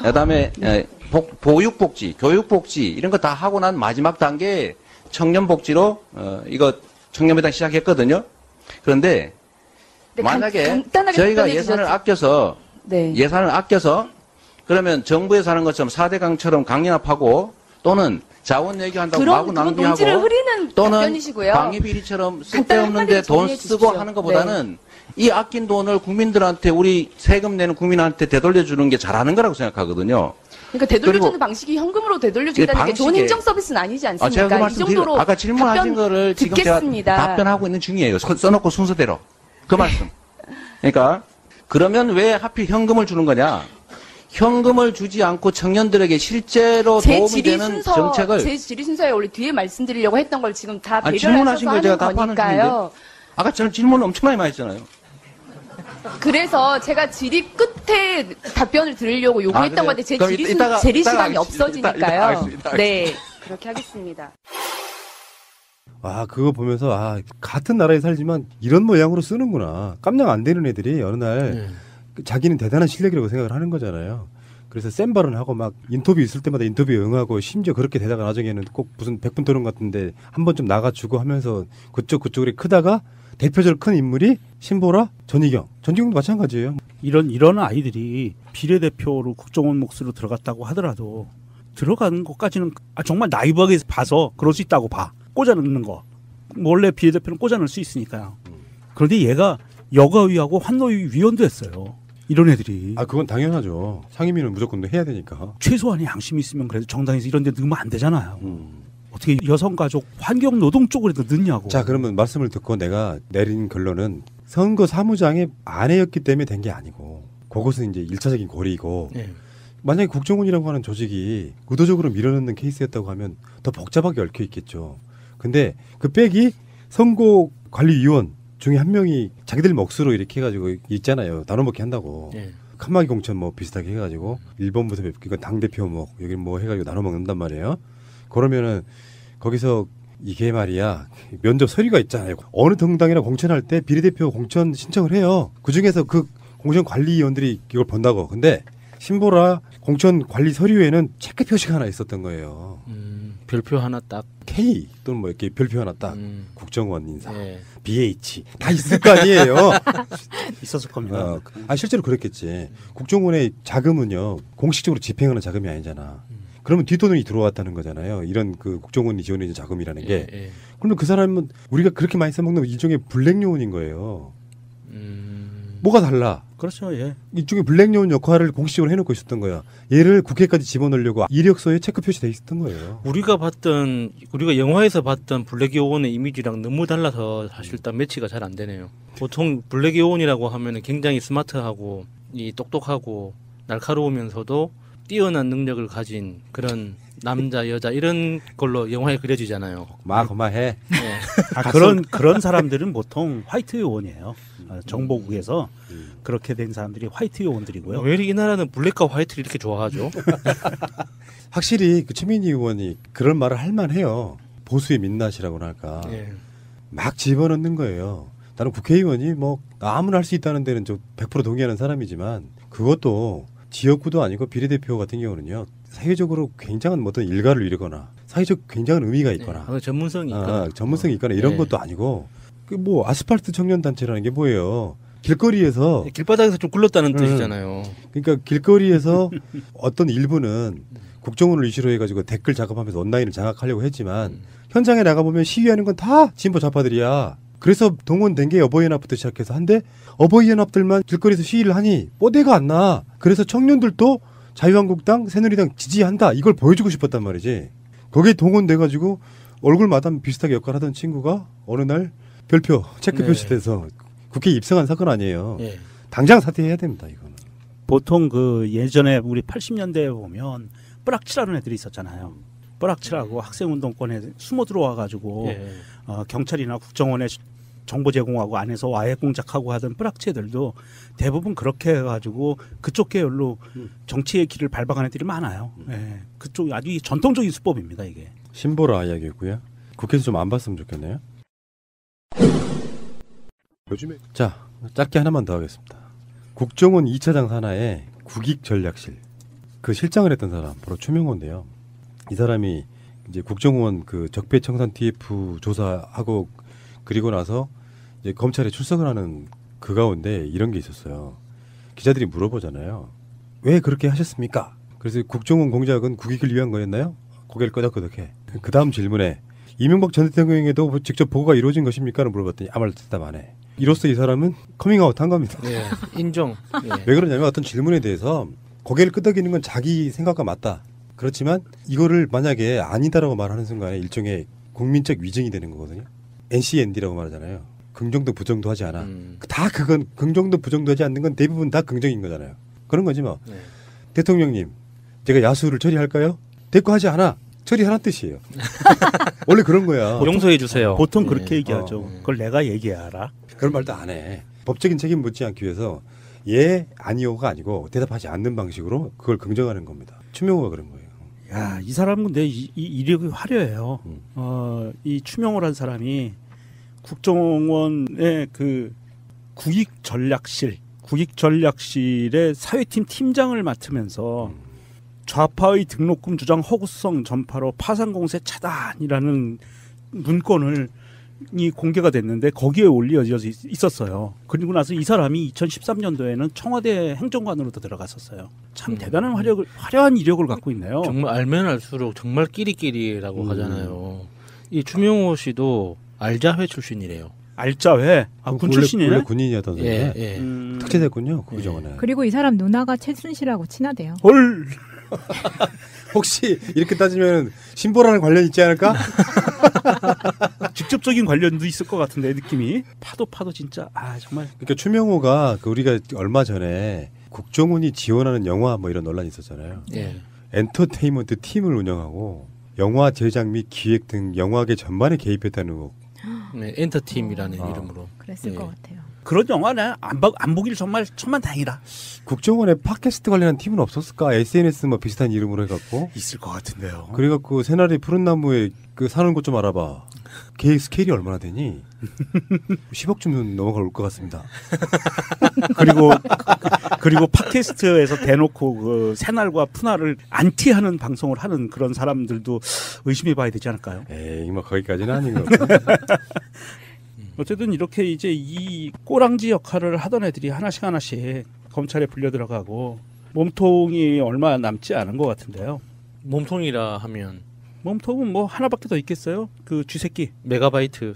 그다음에 보육복지, 교육복지 이런 거 다 하고 난 마지막 단계에 청년복지로 이거 청년배당 시작했거든요. 그런데 만약에 저희가 예산을 아껴서 그러면 정부에서 하는 것처럼 4대 강처럼 강연합하고 또는 자원 얘기한다고 마구 낭비하고 또는 방위 비리처럼 쓸데없는데 돈 쓰고 하는 것보다는 이 아낀 돈을 국민들한테 우리 세금 내는 국민한테 되돌려주는 게 잘하는 거라고 생각하거든요. 그러니까 되돌려주는 방식이 현금으로 되돌려준다는 게 좋은 행정 서비스는 아니지 않습니까? 제가 그 이 정도로 아까 질문하신 거를 지금 듣겠습니다. 제가 답변하고 있는 중이에요. 써놓고 순서대로. 그 말씀. 그러니까 그러면 왜 하필 현금을 주는 거냐? 현금을 주지 않고 청년들에게 실제로 도움이 되는 정책을 제 질의 순서에 원래 뒤에 말씀드리려고 했던 걸 지금 다 배려하셔서 질문하신 걸 제가 하는 거니까요. 아까 저는 질문을 엄청나게 많이 했잖아요. 그래서 제가 질의 끝에 답변을 드리려고 요구했던 건데 제 질의 시간이 없어지니까요. 네, 그렇게 하겠습니다. 그거 보면서 같은 나라에 살지만 이런 모양으로 쓰는구나. 깜냥 안 되는 애들이 어느 날 자기는 대단한 실력이라고 생각을 하는 거잖아요. 그래서 센 발언하고 막 인터뷰 있을 때마다 인터뷰에 응하고 심지어 그렇게 되다가 나중에는 꼭 무슨 100분 토론 같은데 한 번 좀 나가주고 하면서 그쪽으로 크다가 대표적으로 큰 인물이 신보라, 전희경도 마찬가지예요. 이런 아이들이 비례대표로 국정원 몫으로 들어갔다고 하더라도 들어가는 것까지는 정말 나이브하게 봐서 그럴 수 있다고 봐. 꽂아 넣는 거. 원래 비례대표는 꽂아 넣을 수 있으니까요. 그런데 얘가 여가위하고 환노위 위원도 했어요. 이런 애들이. 아, 그건 당연하죠. 상임위는 무조건 해야 되니까. 최소한의 양심이 있으면 그래도 정당에서 이런 데 넣으면 안 되잖아요. 어떻게 여성가족 환경노동 쪽으로도 넣냐고. 자, 그러면 말씀을 듣고 내가 내린 결론은 선거 사무장의 아내였기 때문에 된 게 아니고 그것은 이제 1차적인 고리이고 네. 만약에 국정원이라고 하는 조직이 의도적으로 밀어넣는 케이스였다고 하면 더 복잡하게 얽혀 있겠죠. 근데 그 백이 선거관리위원 중에 한 명이 자기들 몫으로 이렇게 해가지고 있잖아요. 나눠먹기 한다고. 네. 칸막이 공천 뭐 비슷하게 해가지고 1번부터 몇 개가 당대표 뭐 여기 뭐 해가지고 나눠먹는단 말이에요. 그러면은 거기서 이게 말이야 면접 서류가 있잖아요. 어느 정당이나 공천할 때 비례대표 공천 신청을 해요. 그중에서 그 공천관리위원들이 이걸 본다고. 근데 신보라 공천관리 서류에는 체크 표시가 하나 있었던 거예요. 별표 하나 딱. K 또는 뭐 이렇게 별표 하나 딱. 국정원 인사, 네. BH 다 있을 거 아니에요. 있었을 겁니다. 실제로 그랬겠지. 국정원의 자금은요 공식적으로 집행하는 자금이 아니잖아. 그러면 뒷돈이 들어왔다는 거잖아요. 이런 그 국정원이 지원해준 자금이라는 게. 예. 그러면 그 사람은 우리가 그렇게 많이 써먹는 일종의 블랙요원인 거예요. 뭐가 달라? 그렇죠. 예. 이쪽에 블랙요원 역할을 공식적으로 해놓고 있었던 거야. 얘를 국회까지 집어넣으려고 이력서에 체크 표시돼 있었던 거예요. 우리가 영화에서 봤던 블랙요원의 이미지랑 너무 달라서 사실상 매치가 잘 안 되네요. 보통 블랙요원이라고 하면은 굉장히 스마트하고 이 똑똑하고 날카로우면서도 뛰어난 능력을 가진 그런 남자, 여자 이런 걸로 영화에 그려지잖아요. 그만해. 네. 그런 사람들은 보통 화이트 요원이에요. 정보국에서 그렇게 된 사람들이 화이트 요원들이고요. 왜 이 나라는 블랙과 화이트를 이렇게 좋아하죠? 확실히 그 최민희 의원이 그런 말을 할 만해요. 보수의 민낯이라고나 할까. 네. 막 집어넣는 거예요. 나는 국회의원이 뭐 아무나 할 수 있다는 데는 좀 100% 동의하는 사람이지만 그것도 지역구도 아니고 비례대표 같은 경우는요. 사회적으로 굉장한 어떤 일가를 이루거나 사회적 굉장한 의미가 있거나 전문성이 있거나 전문성이 있거나 이런 것도 아니고 그 뭐 아스팔트 청년단체라는 게 뭐예요. 길거리에서 길바닥에서 좀 굴렀다는 뜻이잖아요. 그러니까 길거리에서 어떤 일부는 국정원을 이슈로 해가지고 댓글 작업하면서 온라인을 장악하려고 했지만 현장에 나가보면 시위하는 건 다 진보 좌파들이야. 그래서 동원된 게 어버이연합부터 시작해서 한데 어버이연합들만 길거리에서 시위를 하니 뽀대가 안 나. 그래서 청년들도 자유한국당, 새누리당 지지한다. 이걸 보여주고 싶었단 말이지. 거기에 동원돼가지고 얼굴마다 비슷하게 역할하던 친구가 어느 날 별표 체크 표시돼서 국회에 입성한 사건 아니에요. 네. 당장 사퇴해야 됩니다. 이거는. 보통 그 예전에 우리 80년대에 보면 뿌락치라는 애들이 있었잖아요. 뿌락치라고 학생운동권에 숨어 들어와가지고 경찰이나 국정원에 정보 제공하고 안에서 와해 공작하고 하던 뿌락치 애들도 대부분 그렇게 해가지고 그쪽 계열로 정치의 길을 밟아가는 애들이 많아요. 예. 그쪽 아주 전통적인 수법입니다 이게. 신보라 이야기였고요. 국회에서 좀 안 봤으면 좋겠네요. 요즘에 자 짧게 하나만 더 하겠습니다. 국정원 2차장 산하에 국익전략실 그 실장을 했던 사람 바로 추명호인데요. 이 사람이 이제 국정원 그 적폐청산 TF 조사하고 그리고 나서 이제 검찰에 출석을 하는 그 가운데 이런 게 있었어요. 기자들이 물어보잖아요. 왜 그렇게 하셨습니까? 그래서 국정원 공작은 국익을 위한 거였나요? 고개를 끄덕끄덕해. 그 다음 질문에 이명박 전 대통령에도 직접 보고가 이루어진 것입니까? 를 물어봤더니 아무 말도 대답 안 해. 이로써 이 사람은 커밍아웃 한 겁니다. 네, 인정. 왜 그러냐면 어떤 질문에 대해서 고개를 끄덕이는 건 자기 생각과 맞다. 그렇지만 이거를 만약에 아니다라고 말하는 순간에 일종의 국민적 위증이 되는 거거든요. NCND라고 말하잖아요. 긍정도 부정도 하지 않아. 다 그건 긍정도 부정도 하지 않는 건 대부분 다 긍정인 거잖아요. 그런 거지 뭐. 네. 대통령님, 제가 야수를 처리할까요? 대꾸하지 않아. 처리하라는 뜻이에요. 원래 그런 거야. 용서해 주세요. 보통 그렇게 얘기하죠. 그걸 내가 얘기하라. 그런 말도 안 해. 법적인 책임 묻지 않기 위해서 예, 아니오가 아니고 대답하지 않는 방식으로 그걸 긍정하는 겁니다. 추명호가 그런 거예요. 야, 이 사람은 근데 이 이력이 화려해요. 이 추명호라는 사람이 국정원의 그 국익전략실의 사회팀 팀장을 맡으면서 좌파의 등록금 주장 허구성 전파로 파산공세 차단이라는 문건을 이 공개가 됐는데 거기에 올려져 있었어요. 그리고 나서 이 사람이 2013년도에는 청와대 행정관으로도 들어갔었어요. 참 대단한 화려한 이력을 갖고 있네요. 정말 알면 알수록 정말 끼리끼리라고 하잖아요. 이 추명호 씨도 알자회 출신이래요. 알짜회. 아, 군 출신이네. 원래 군인이었던 사람인데 예. 특채됐군요. 구정원에. 그리고 이 사람 누나가 최순실하고 친하대요. 헐. 혹시 이렇게 따지면 신보라랑 관련 있지 않을까? 직접적인 관련도 있을 것 같은데 느낌이. 파도 진짜 정말. 그러니까 추명호가 우리가 얼마 전에 국정원이 지원하는 영화 뭐 이런 논란이 있었잖아요. 예. 엔터테인먼트 팀을 운영하고 영화 제작 및 기획 등 영화계 전반에 개입했다는 거. 네, 엔터팀이라는 이름으로. 그랬을 것 같아요. 그런 영화는 안 보길 정말 천만다행이다. 국정원에 팟캐스트 관련한 팀은 없었을까? SNS 뭐 비슷한 이름으로 해갖고 있을 것 같은데요. 그래갖고 새날의 푸른 나무에 그 사는 곳 좀 알아봐. 걔 스케일이 얼마나 되니? 10억 좀 넘어갈 것 같습니다. 그리고 팟캐스트에서 대놓고 그 새날과 푸나를 안티하는 방송을 하는 그런 사람들도 의심해봐야 되지 않을까요? 에이, 뭐 거기까지는 아닌 것 같아요. 어쨌든 이렇게 이제 이 꼬랑지 역할을 하던 애들이 하나씩 검찰에 불려 들어가고 몸통이 얼마 남지 않은 것 같은데요. 몸통이라 하면 몸통은 뭐 하나밖에 더 있겠어요? 그 쥐새끼. 메가바이트.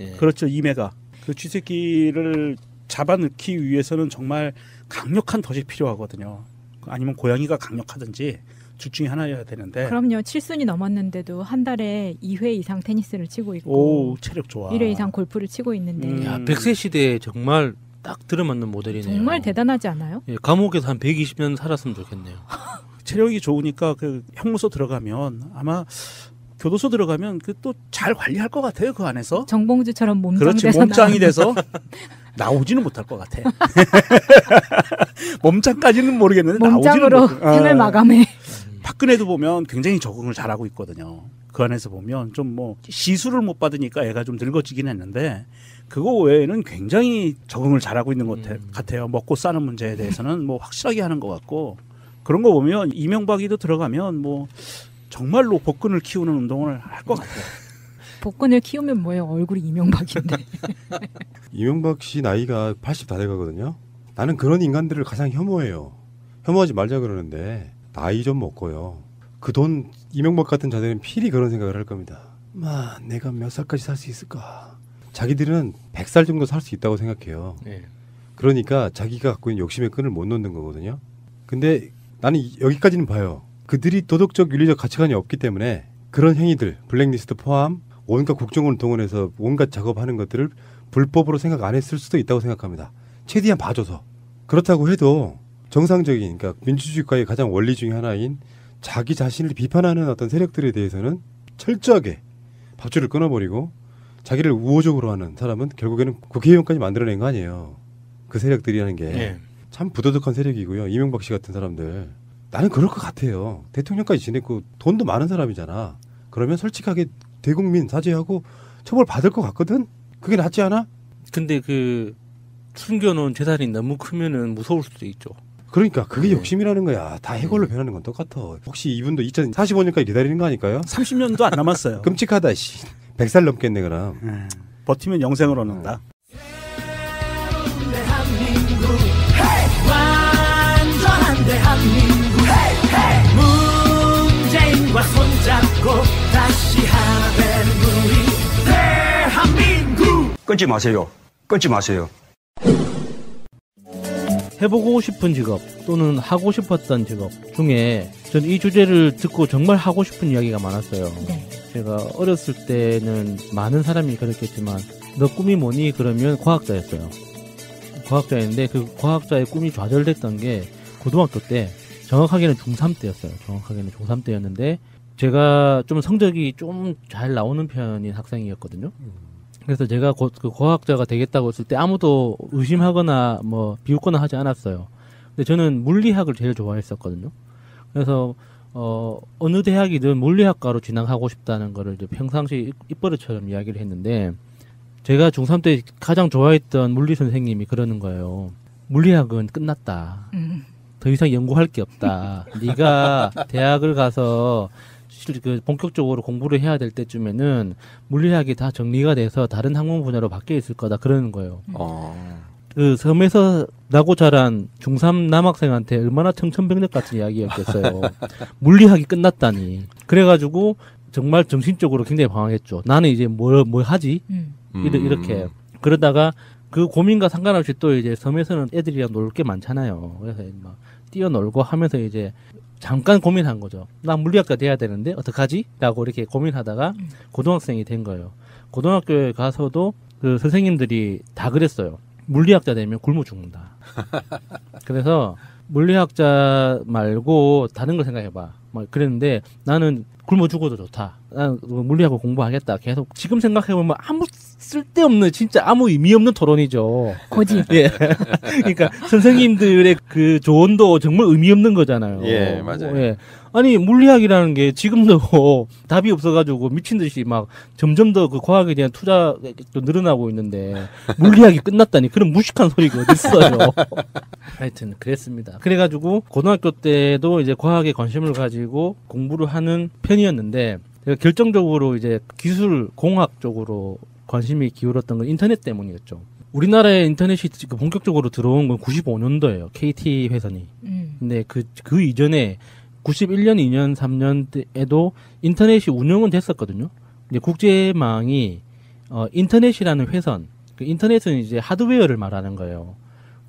예. 그렇죠. 2메가. 그 쥐새끼를 잡아넣기 위해서는 정말 강력한 덫이 필요하거든요. 아니면 고양이가 강력하든지 둘 중에 하나여야 되는데. 그럼요. 7순이 넘었는데도 한 달에 2회 이상 테니스를 치고 있고. 오, 체력 좋아. 1회 이상 골프를 치고 있는데. 야, 100세 시대에 정말 딱 들어맞는 모델이네요. 정말 대단하지 않아요? 예, 감옥에서 한 120년 살았으면 좋겠네요. 체력이 좋으니까 그 형무소 들어가면 아마 교도소 들어가면 그 또 잘 관리할 것 같아요. 그 안에서. 정봉주처럼 몸짱 그렇지, 돼서 몸짱이 돼서 나오지는 못할 것 같아. 몸짱까지는 모르겠는데 몸짱으로 생을 마감해. 박근혜도 보면 굉장히 적응을 잘하고 있거든요. 그 안에서 보면 좀 뭐 시술을 못 받으니까 애가 좀 늙어지긴 했는데 그거 외에는 굉장히 적응을 잘하고 있는 것 같아요. 먹고 싸는 문제에 대해서는 뭐 확실하게 하는 것 같고 그런 거 보면 이명박이도 들어가면 뭐 정말로 복근을 키우는 운동을 할 것 같아요. 복근을 키우면 뭐예요? 얼굴이 이명박인데. 이명박 씨 나이가 80 다 돼가거든요. 나는 그런 인간들을 가장 혐오해요. 혐오하지 말자 그러는데 나이 좀 먹고요. 그 돈 이명박 같은 자들은 필히 그런 생각을 할 겁니다. 내가 몇 살까지 살 수 있을까? 자기들은 100살 정도 살 수 있다고 생각해요. 네. 그러니까 자기가 갖고 있는 욕심의 끈을 못 놓는 거거든요. 근데 나는 여기까지는 봐요. 그들이 도덕적 윤리적 가치관이 없기 때문에 그런 행위들 블랙리스트 포함 온갖 국정원을 동원해서 온갖 작업하는 것들을 불법으로 생각 안 했을 수도 있다고 생각합니다. 최대한 봐줘서. 그렇다고 해도 정상적인 그러니까 민주주의과의 가장 원리 중에 하나인 자기 자신을 비판하는 어떤 세력들에 대해서는 철저하게 밥줄을 끊어버리고 자기를 우호적으로 하는 사람은 결국에는 국회의원까지 만들어낸 거 아니에요. 그 세력들이 하는 게 참 부도덕한 세력이고요. 이명박 씨 같은 사람들. 나는 그럴 것 같아요. 대통령까지 지냈고 돈도 많은 사람이잖아. 그러면 솔직하게 대국민 사죄하고 처벌 받을 것 같거든? 그게 낫지 않아? 근데 그 숨겨놓은 재산이 너무 크면은 무서울 수도 있죠. 그러니까 그게 욕심이라는 거야. 다 해골로 변하는 건 똑같아. 혹시 이분도 2045년까지 기다리는 거 아닐까요? 30년도 안 남았어요. 끔찍하다. 씨. 100살 넘겠네 그럼. 버티면 영생을 얻는다. 완전한 대한민국 문재인과 손잡고 다시 하나 되는 우리 대한민국. 끊지 마세요. 끊지 마세요. 해보고 싶은 직업 또는 하고 싶었던 직업 중에 저는 이 주제를 듣고 정말 하고 싶은 이야기가 많았어요. 네. 제가 어렸을 때는 많은 사람이 그랬겠지만 너 꿈이 뭐니? 그러면 과학자였어요. 과학자였는데 그 과학자의 꿈이 좌절됐던 게 고등학교 때 정확하게는 중3 때였어요. 정확하게는 중3 때였는데 제가 좀 성적이 좀 잘 나오는 편인 학생이었거든요. 그래서 제가 그 과학자가 되겠다고 했을 때 아무도 의심하거나 뭐 비웃거나 하지 않았어요. 근데 저는 물리학을 제일 좋아했었거든요. 그래서 어느 대학이든 물리학과로 진학하고 싶다는 거를 이제 평상시 입버릇처럼 이야기를 했는데 제가 중3 때 가장 좋아했던 물리 선생님이 그러는 거예요. 물리학은 끝났다. 더 이상 연구할 게 없다. 네가 대학을 가서 그 본격적으로 공부를 해야 될 때쯤에는 물리학이 다 정리가 돼서 다른 학문 분야로 바뀌어 있을 거다. 그러는 거예요. 그 섬에서 나고 자란 중3 남학생한테 얼마나 청천벽력 같은 이야기였겠어요. 물리학이 끝났다니. 그래가지고 정말 정신적으로 굉장히 방황했죠. 나는 이제 뭘 하지? 이렇게. 그러다가 그 고민과 상관없이 또 이제 섬에서는 애들이랑 놀 게 많잖아요. 그래서 막 뛰어놀고 하면서 이제 잠깐 고민한 거죠. 나 물리학자 돼야 되는데 어떡하지? 라고 이렇게 고민하다가 고등학생이 된 거예요. 고등학교에 가서도 그 선생님들이 다 그랬어요. 물리학자 되면 굶어 죽는다. 그래서 물리학자 말고 다른 걸 생각해봐. 막 그랬는데 나는 굶어 죽어도 좋다. 나는 물리학을 공부하겠다. 계속 지금 생각해보면 아무 쓸데없는 진짜 아무 의미 없는 토론이죠. 고집. 예. 그러니까 선생님들의 그 조언도 정말 의미 없는 거잖아요. 예, 맞아요. 예. 아니 물리학이라는 게 지금도 답이 없어가지고 미친 듯이 막 점점 더 그 과학에 대한 투자가 늘어나고 있는데 물리학이 끝났다니 그런 무식한 소리가 어디 있어요. 하여튼 그랬습니다. 그래가지고 고등학교 때도 이제 과학에 관심을 가지고 공부를 하는 편이었는데 제가 결정적으로 이제 기술 공학 쪽으로 관심이 기울었던 건 인터넷 때문이었죠. 우리나라에 인터넷이 본격적으로 들어온 건 95년도예요. KT 회선이. 근데 그 이전에 91년, 2년, 3년에도 인터넷이 운영은 됐었거든요. 근데 국제망이 인터넷이라는 회선, 그 인터넷은 이제 하드웨어를 말하는 거예요.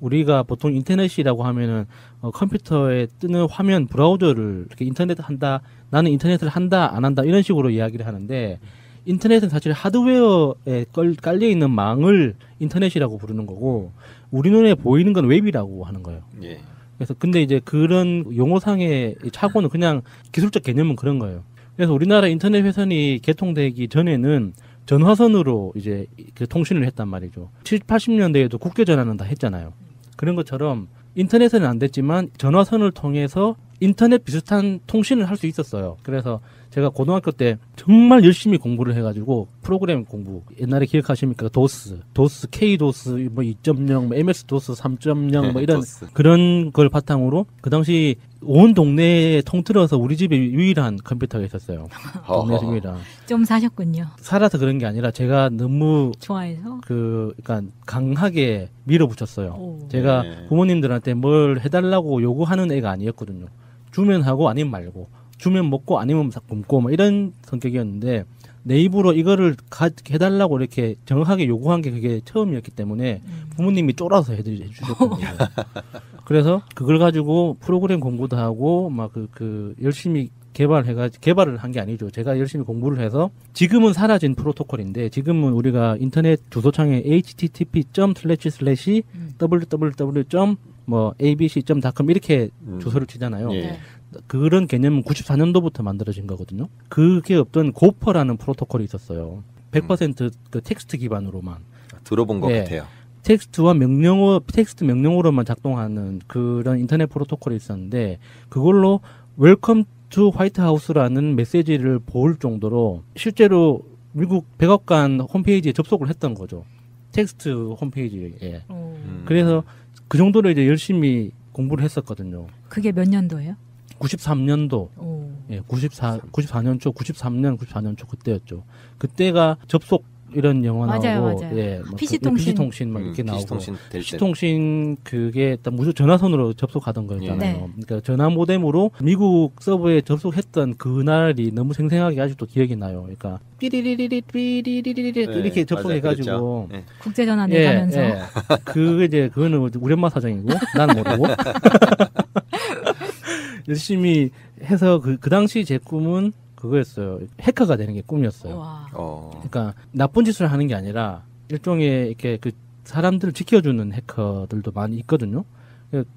우리가 보통 인터넷이라고 하면은 컴퓨터에 뜨는 화면 브라우저를 이렇게 인터넷 한다, 나는 인터넷을 한다, 안 한다 이런 식으로 이야기를 하는데 인터넷은 사실 하드웨어에 깔려 있는 망을 인터넷이라고 부르는 거고 우리 눈에 보이는 건 웹이라고 하는 거예요. 예. 그래서 근데 이제 그런 용어상의 착오는 그냥 기술적 개념은 그런 거예요. 그래서 우리나라 인터넷 회선이 개통되기 전에는 전화선으로 이제 그 통신을 했단 말이죠. 70, 80년대에도 국제전화는 다 했잖아요. 그런 것처럼 인터넷은 안 됐지만 전화선을 통해서 인터넷 비슷한 통신을 할 수 있었어요. 그래서 제가 고등학교 때 정말 열심히 공부를 해가지고 프로그램 공부 옛날에 기억하십니까? 도스, K-도스 뭐 2.0, 뭐 MS-도스 3.0 뭐 이런 그런 걸 바탕으로 그 당시 온 동네에 통틀어서 우리 집에 유일한 컴퓨터가 있었어요. 동네에서 유일한. 좀 사셨군요. 살아서 그런 게 아니라 제가 너무 좋아해서 그러니까 강하게 밀어붙였어요. 제가 부모님들한테 뭘 해달라고 요구하는 애가 아니었거든요. 주면 하고 아니면 말고. 주면 먹고 아니면 굶고 뭐 이런 성격이었는데 내 입으로 이거를 해달라고 이렇게 정확하게 요구한 게 그게 처음이었기 때문에 부모님이 쫄아서 해주셨거든요. 그래서 그걸 가지고 프로그램 공부도 하고 막 열심히 개발을 한 게 아니죠. 제가 열심히 공부를 해서 지금은 사라진 프로토콜인데 지금은 우리가 인터넷 주소창에 http://www.abc.com 이렇게 주소를 치잖아요. 예. 그런 개념은 94년도부터 만들어진 거거든요. 그게 없던 고퍼라는 프로토콜이 있었어요. 100% 그 텍스트 기반으로만. 들어본 것 같아요. 텍스트 명령어로만 작동하는 그런 인터넷 프로토콜이 있었는데 그걸로 웰컴 투 화이트하우스라는 메시지를 볼 정도로 실제로 미국 백악관 홈페이지에 접속을 했던 거죠. 텍스트 홈페이지에. 그래서 그 정도로 이제 열심히 공부를 했었거든요. 그게 몇 년도예요? 93년도. 예, 94년 초, 94년 초 그때였죠. 그때가 접속 이런 영화 맞아요. 나오고 예, 뭐 PC통신 막 이렇게 나오고 PC통신 그게 딱 무조건 전화선으로 접속하던 거였잖아요. 네. 그러니까 전화 모뎀으로 미국 서버에 접속했던 그날이 너무 생생하게 아직도 기억이 나요. 그러니까 삐리리리리 이렇게 접속해가지고 국제전화 내가면서 그거는 우리 엄마 사정이고 난 모르고 열심히 해서 그 당시 제 꿈은 그거였어요. 해커가 되는 게 꿈이었어요. 그러니까 나쁜 짓을 하는 게 아니라 일종의 이렇게 그 사람들을 지켜주는 해커들도 많이 있거든요.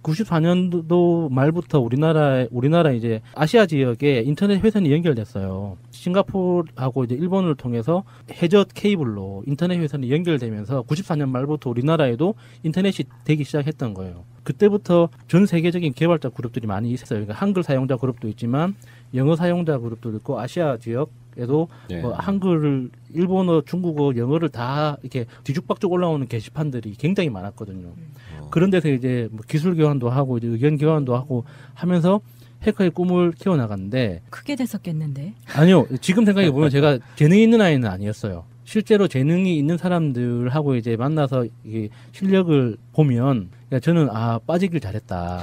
94년도 말부터 우리나라 이제 아시아 지역에 인터넷 회선이 연결됐어요. 싱가포르하고 이제 일본을 통해서 해저 케이블로 인터넷 회선이 연결되면서 94년 말부터 우리나라에도 인터넷이 되기 시작했던 거예요. 그때부터 전 세계적인 개발자 그룹들이 많이 있었어요. 그러니까 한글 사용자 그룹도 있지만 영어 사용자 그룹도 있고 아시아 지역에도 뭐 한글, 일본어, 중국어, 영어를 다 이렇게 뒤죽박죽 올라오는 게시판들이 굉장히 많았거든요. 그런 데서 이제 뭐 기술 교환도 하고 이제 의견 교환도 하고 하면서 해커의 꿈을 키워나갔는데 크게 됐었겠는데? 아니요. 지금 생각해 보면 제가 재능이 있는 아이는 아니었어요. 실제로 재능이 있는 사람들하고 이제 만나서 이게 실력을 보면 저는 빠지길 잘했다.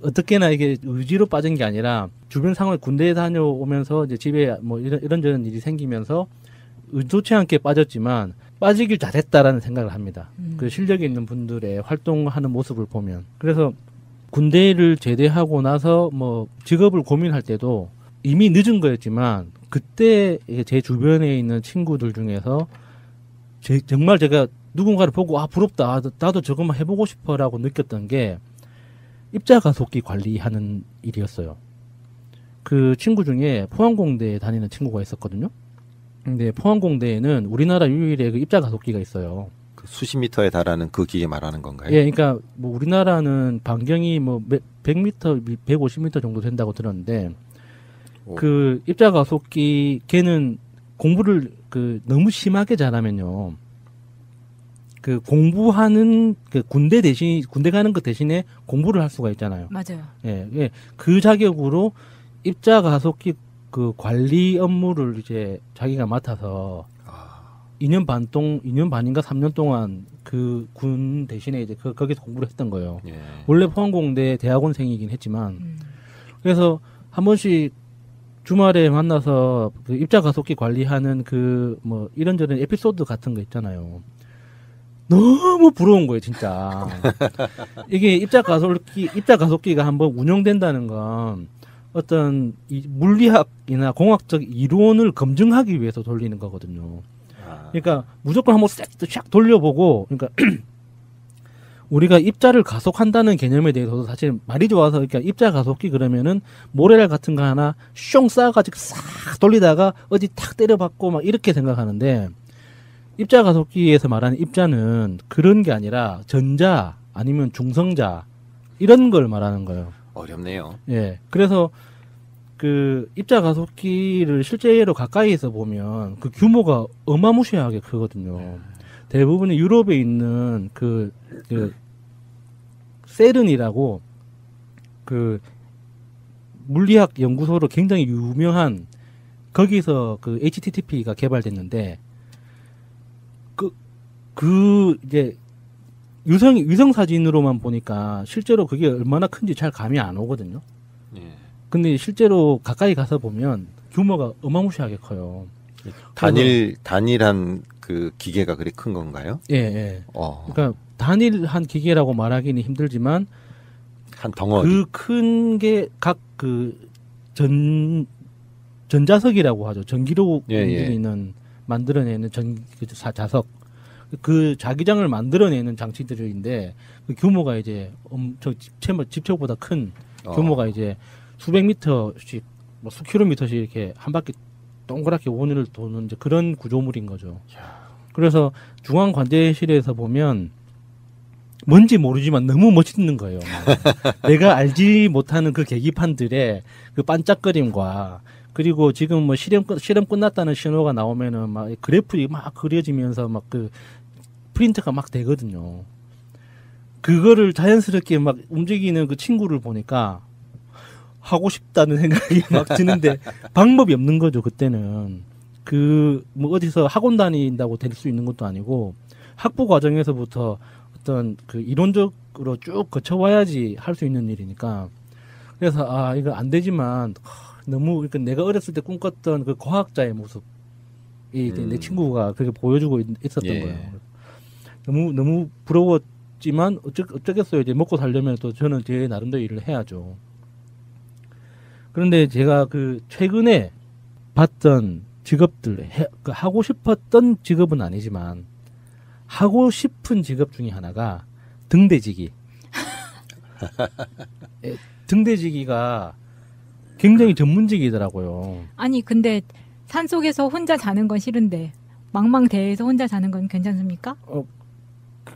어떻게나 이게 의지로 빠진 게 아니라 주변 상황 군대에 다녀오면서 이제 집에 뭐 이런저런 일이 생기면서 의도치 않게 빠졌지만 빠지길 잘했다라는 생각을 합니다. 그 실력이 있는 분들의 활동하는 모습을 보면. 그래서 군대를 제대하고 나서 뭐 직업을 고민할 때도 이미 늦은 거였지만 그때 제 주변에 있는 친구들 중에서 정말 제가 누군가를 보고 아 부럽다 나도 저것만 해보고 싶어라고 느꼈던 게 입자가속기 관리하는 일이었어요. 그 친구 중에 포항공대에 다니는 친구가 있었거든요. 근데 포항공대에는 우리나라 유일의 그 입자가속기가 있어요. 그 수십 미터에 달하는 그 기계 말하는 건가요? 예, 그러니까 뭐 우리나라는 반경이 뭐 100m, 150m 정도 된다고 들었는데 그 입자가속기 걔는 공부를 그 너무 심하게 잘하면요. 그 공부하는 그 군대 가는 것 대신에 공부를 할 수가 있잖아요. 맞아요. 예, 예. 그 자격으로 입자가속기 그 관리 업무를 이제 자기가 맡아서 2년 반인가 3년 동안 그 군 대신에 이제 거기서 공부를 했던 거예요. 예. 원래 포항공대 대학원생이긴 했지만 그래서 한 번씩 주말에 만나서 그 입자가속기 관리하는 그 뭐 이런저런 에피소드 같은 거 있잖아요. 너무 부러운 거예요, 진짜. 이게 입자가속기가 한번 운영된다는 건 어떤 이 물리학이나 공학적 이론을 검증하기 위해서 돌리는 거거든요. 그러니까 무조건 한번 싹 돌려보고, 그러니까 우리가 입자를 가속한다는 개념에 대해서도 사실 말이 좋아서 그러니까 입자가속기 그러면은 모래알 같은 거 하나 숑 쌓아가지고 싹 돌리다가 어디 탁 때려박고 막 이렇게 생각하는데 입자가속기에서 말하는 입자는 그런 게 아니라 전자 아니면 중성자 이런 걸 말하는 거예요. 어렵네요. 예. 그래서 그 입자가속기를 실제로 가까이에서 보면 그 규모가 어마무시하게 크거든요. 대부분의 유럽에 있는 그 세른이라고 그 물리학 연구소로 굉장히 유명한 거기서 그 HTTP가 개발됐는데 그 이제 위성 사진으로만 보니까 실제로 그게 얼마나 큰지 잘 감이 안 오거든요. 근데 실제로 가까이 가서 보면 규모가 어마무시하게 커요. 단일한 그 기계가 그리 큰 건가요? 예, 예. 그러니까 단일한 기계라고 말하기는 힘들지만 한 덩어리. 그 큰 게 각 그 전자석이라고 하죠. 전기로 움직이는 만들어내는 자석. 그 자기장을 만들어내는 장치들인데 그 규모가 이제 집체보다 큰 규모가 이제 수백 미터씩 뭐 수킬로미터씩 이렇게 한 바퀴 동그랗게 원을 도는 이제 그런 구조물인 거죠. 그래서 중앙 관제실에서 보면 뭔지 모르지만 너무 멋있는 거예요. 내가 알지 못하는 그 계기판들의 그 반짝거림과 그리고 지금 뭐 실험 끝났다는 신호가 나오면은 막 그래프가 막 그려지면서 막 그 프린트가 막 되거든요. 그거를 자연스럽게 막 움직이는 그 친구를 보니까 하고 싶다는 생각이 막 드는데 방법이 없는 거죠, 그때는. 그 뭐 어디서 학원 다닌다고 될 수 있는 것도 아니고 학부 과정에서부터 어떤 그 이론적으로 쭉 거쳐와야지 할 수 있는 일이니까. 그래서 이거 안 되지만 너무 그러니까 내가 어렸을 때 꿈꿨던 그 과학자의 모습이 내 친구가 그렇게 보여주고 있었던 거예요. 너무 부러웠지만 어쩌겠어요. 이제 먹고 살려면 또 저는 제 나름대로 일을 해야죠. 그런데 제가 그 최근에 봤던 직업들 하고 싶었던 직업은 아니지만 하고 싶은 직업 중에 하나가 등대지기. 등대지기가 굉장히 전문직이더라고요. 아니 근데 산속에서 혼자 자는 건 싫은데 망망대해에서 혼자 자는 건 괜찮습니까?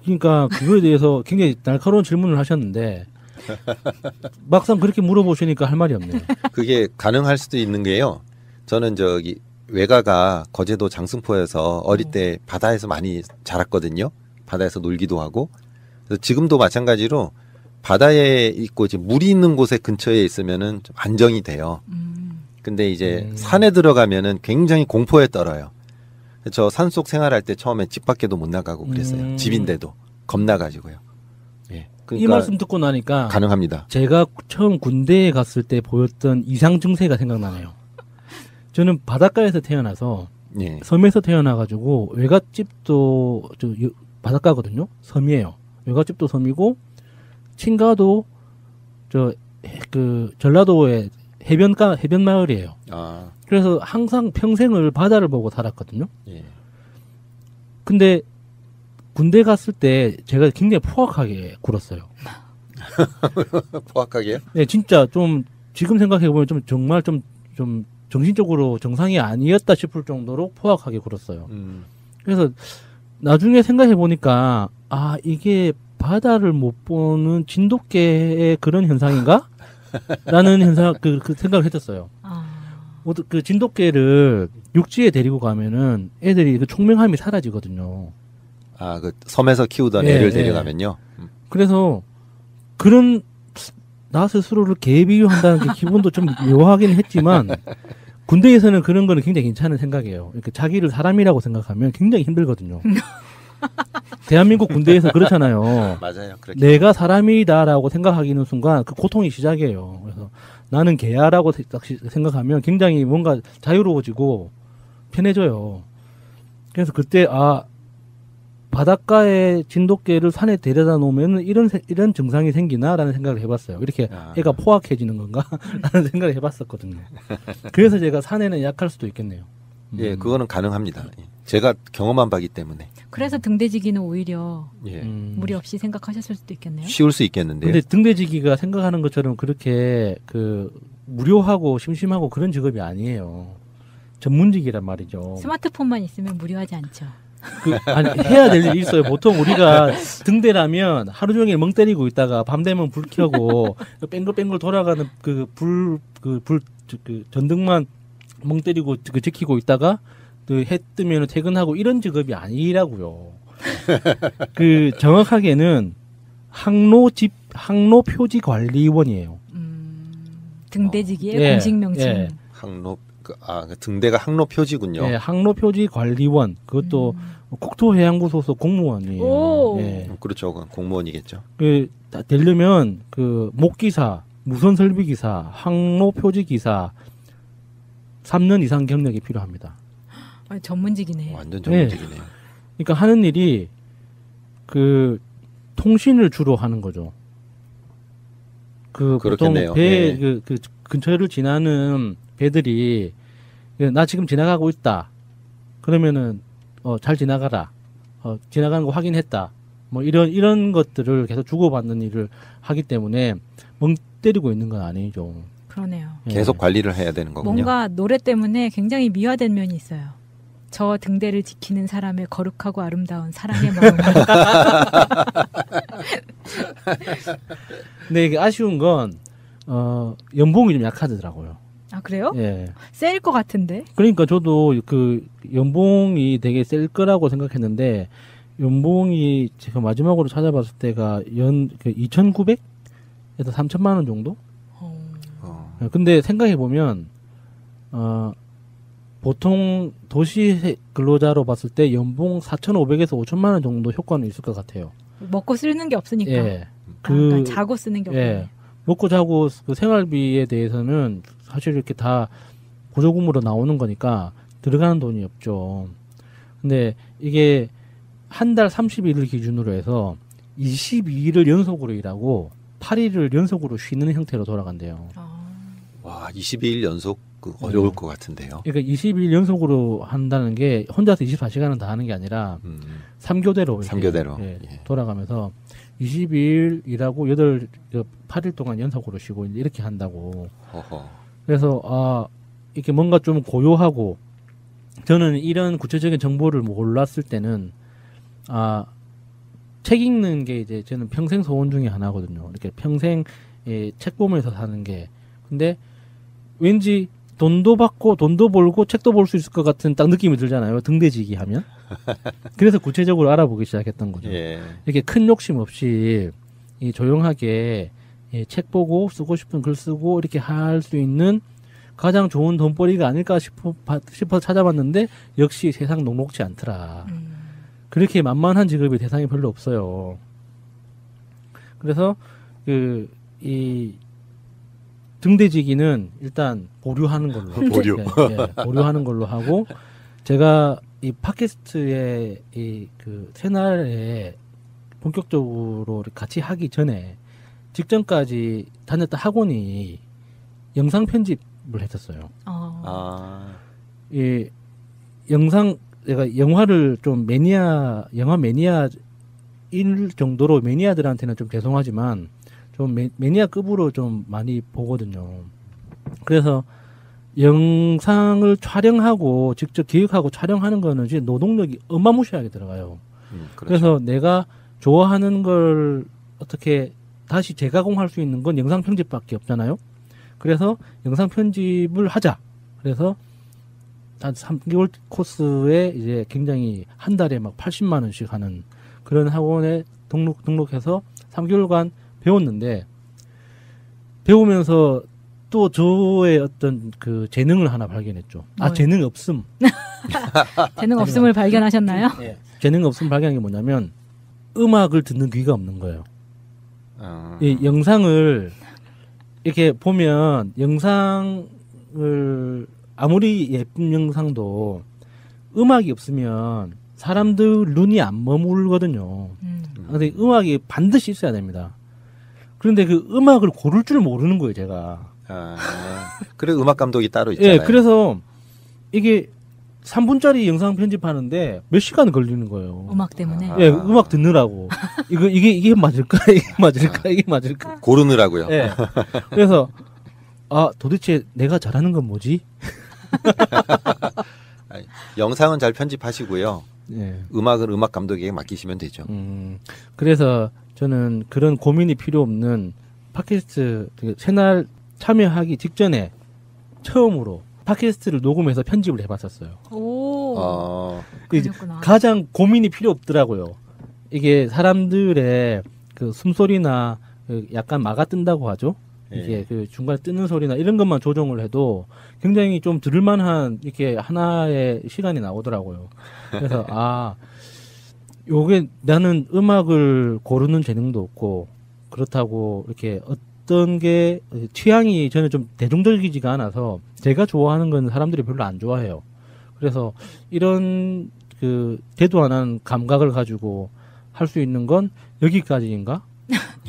그러니까 그거에 대해서 굉장히 날카로운 질문을 하셨는데 막상 그렇게 물어보시니까 할 말이 없네요. 그게 가능할 수도 있는 게요. 저는 외가가 거제도 장승포에서 어릴 때 바다에서 많이 자랐거든요. 바다에서 놀기도 하고. 그래서 지금도 마찬가지로 바다에 있고 이제 물이 있는 곳에 근처에 있으면은 좀 안정이 돼요. 근데 이제 산에 들어가면은 굉장히 공포에 떨어요. 저 산속 생활할 때 처음에 집 밖에도 못 나가고 그랬어요. 집인데도 겁나가지고요. 예. 그러니까 이 말씀 듣고 나니까 가능합니다. 제가 처음 군대에 갔을 때 보였던 이상 증세가 생각나네요. 저는 바닷가에서 태어나서 예. 섬에서 태어나가지고 외갓집도 바닷가거든요. 섬이에요. 외갓집도 섬이고 친가도 전라도의 해변 마을이에요. 아. 그래서 항상 평생을 바다를 보고 살았거든요. 예. 근데 군대 갔을 때 제가 굉장히 포악하게 굴었어요. 포악하게요? 네, 진짜 좀 지금 생각해보면 좀 정말 좀 정신적으로 정상이 아니었다 싶을 정도로 포악하게 굴었어요. 그래서 나중에 생각해보니까 아 이게 바다를 못 보는 진돗개의 그런 현상인가? 라는 그 생각을 했었어요. 그 진돗개를 육지에 데리고 가면은 애들이 그 총명함이 사라지거든요. 아, 그 섬에서 키우던 애를 데려가면요. 그래서 그런 나 스스로를 개 비유한다는 게 기분도 좀 묘하긴 했지만 군대에서는 그런 거는 굉장히 괜찮은 생각이에요. 그러니까 자기를 사람이라고 생각하면 굉장히 힘들거든요. 대한민국 군대에서 그렇잖아요. 맞아요. 그렇게. 내가 사람이다라고 생각하기는 순간 그 고통이 시작이에요. 그래서 나는 개야라고 생각하면 굉장히 뭔가 자유로워지고 편해져요. 그래서 그때 바닷가에 진돗개를 산에 데려다 놓으면 이런 증상이 생기나라는 생각을 해봤어요. 이렇게 애가 포악해지는 건가? 라는 생각을 해봤었거든요. 그래서 제가 산에는 약할 수도 있겠네요. 예, 그거는 가능합니다. 제가 경험한 바기 때문에. 그래서 등대지기는 오히려 예. 무리 없이 생각하셨을 수도 있겠네요. 쉬울 수 있겠는데요. 근데 등대지기가 생각하는 것처럼 그렇게 무료하고 심심하고 그런 직업이 아니에요. 전문직이란 말이죠. 스마트폰만 있으면 무료하지 않죠. 해야 될 일이 있어요. 보통 우리가 등대라면 하루 종일 멍 때리고 있다가 밤 되면 불 켜고 뺑글뺑글 돌아가는 전등만 멍 때리고 지키고 있다가 해 뜨면 퇴근하고 이런 직업이 아니라고요. 정확하게는 항로 표지 관리원이에요. 등대지기의 공식 명칭. 예. 등대가 항로 표지군요. 네, 항로 표지 관리원. 그것도 국토해양부 소속 공무원이에요. 예. 그렇죠. 공무원이겠죠. 되려면 목기사, 무선 설비 기사, 항로 표지 기사 3년 이상 경력이 필요합니다. 전문직이네요. 완전 전문직이네요. 네. 그러니까 하는 일이 통신을 주로 하는 거죠. 그렇겠네요. 보통 배 근처를 지나는 배들이 나 지금 지나가고 있다. 그러면은 잘 지나가라. 지나가는 거 확인했다. 뭐 이런 것들을 계속 주고받는 일을 하기 때문에 멍 때리고 있는 건 아니죠. 그러네요. 계속 관리를 해야 되는 거군요. 뭔가 노래 때문에 굉장히 미화된 면이 있어요. 저 등대를 지키는 사람의 거룩하고 아름다운 사랑의 마음. 근데 이게 아쉬운 건 연봉이 좀 약하더라고요. 아 그래요? 예. 셀 것 같은데. 그러니까 저도 연봉이 되게 셀 거라고 생각했는데 연봉이 제가 마지막으로 찾아봤을 때가 2,900에서 3,000만 원 정도? 근데 생각해 보면 보통 도시 근로자로 봤을 때 연봉 4,500에서 5,000만 원 정도 효과는 있을 것 같아요. 먹고 쓰는 게 없으니까. 예. 그러니까 자고 쓰는 게 없네. 예. 먹고 자고 생활비에 대해서는 사실 이렇게 다 보조금으로 나오는 거니까 들어가는 돈이 없죠. 근데 이게 한 달 30일을 기준으로 해서 22일을 연속으로 일하고 8일을 연속으로 쉬는 형태로 돌아간대요. 와, 22일 연속 어려울 것 같은데요. 그러니까 22일 연속으로 한다는 게 혼자서 24시간은 다 하는 게 아니라 3교대로 3교대로 돌아가면서 22일 일하고 8일 동안 연속으로 쉬고 이렇게 한다고. 그래서 이렇게 뭔가 좀 고요하고 저는 이런 구체적인 정보를 몰랐을 때는 책 읽는 게 이제 저는 평생 소원 중에 하나거든요. 이렇게 평생 책 보면서 사는 게. 근데 왠지 돈도 받고 돈도 벌고 책도 볼 수 있을 것 같은 딱 느낌이 들잖아요. 등대지기 하면. 그래서 구체적으로 알아보기 시작했던 거죠. 예. 이렇게 큰 욕심 없이 조용하게 책 보고 쓰고 싶은 글 쓰고 이렇게 할 수 있는 가장 좋은 돈벌이가 아닐까 싶어 찾아봤는데 역시 세상 녹록지 않더라. 그렇게 만만한 직업이 세상에 별로 없어요. 그래서 이 등대지기는 일단 보류하는 걸로 보류. 보류하는 걸로 하고 제가 이 팟캐스트의 이 그 새날에 본격적으로 같이 하기 전에 직전까지 다녔던 학원이 영상 편집을 했었어요. 이 영상 내가 영화를 좀 영화 매니아일 정도로 매니아들한테는 좀 죄송하지만 좀 매니아급으로 좀 많이 보거든요. 그래서 영상을 촬영하고 직접 기획하고 촬영하는 거는 이제 노동력이 어마무시하게 들어가요. 그렇죠. 그래서 내가 좋아하는 걸 어떻게 다시 재가공할 수 있는 건 영상 편집밖에 없잖아요. 그래서 영상 편집을 하자. 그래서 한 3개월 코스에 이제 굉장히 한 달에 막 80만 원씩 하는 그런 학원에 등록해서 3개월간 배웠는데 배우면서 또 저의 어떤 그 재능을 하나 발견했죠. 뭐예요? 재능이 없음. 재능 없음을 발견하셨나요? 네. 재능 없음을 발견한 게 뭐냐면 음악을 듣는 귀가 없는 거예요. 이 영상을 이렇게 보면 영상을 아무리 예쁜 영상도 음악이 없으면 사람들 눈이 안 머물거든요. 근데 음악이 반드시 있어야 됩니다. 그런데 그 음악을 고를 줄 모르는 거예요, 제가. 그래 음악 감독이 따로 있잖아요. 예, 그래서 이게 3분짜리 영상 편집하는데 몇 시간 걸리는 거예요. 음악 때문에. 예, 음악 듣느라고. 이게 맞을까? 이게 맞을까? 고르느라고요. 예. 그래서 도대체 내가 잘하는 건 뭐지? 영상은 잘 편집하시고요. 예. 음악은 음악 감독에게 맡기시면 되죠. 그래서 저는 그런 고민이 필요 없는 팟캐스트 새날 참여하기 직전에 처음으로 팟캐스트를 녹음해서 편집을 해봤었어요. 오, 그러셨구나. 가장 고민이 필요 없더라고요. 이게 사람들의 그 숨소리나 그 약간 막아 뜬다고 하죠. 이게 그 중간에 뜨는 소리나 이런 것만 조정을 해도 굉장히 좀 들을만한 이렇게 하나의 시간이 나오더라고요. 그래서 요게 나는 음악을 고르는 재능도 없고 그렇다고 이렇게 어떤 게 취향이 저는 좀 대중적이지가 않아서 제가 좋아하는 건 사람들이 별로 안 좋아해요. 그래서 이런 그 대도 안 한 감각을 가지고 할 수 있는 건 여기까지인가?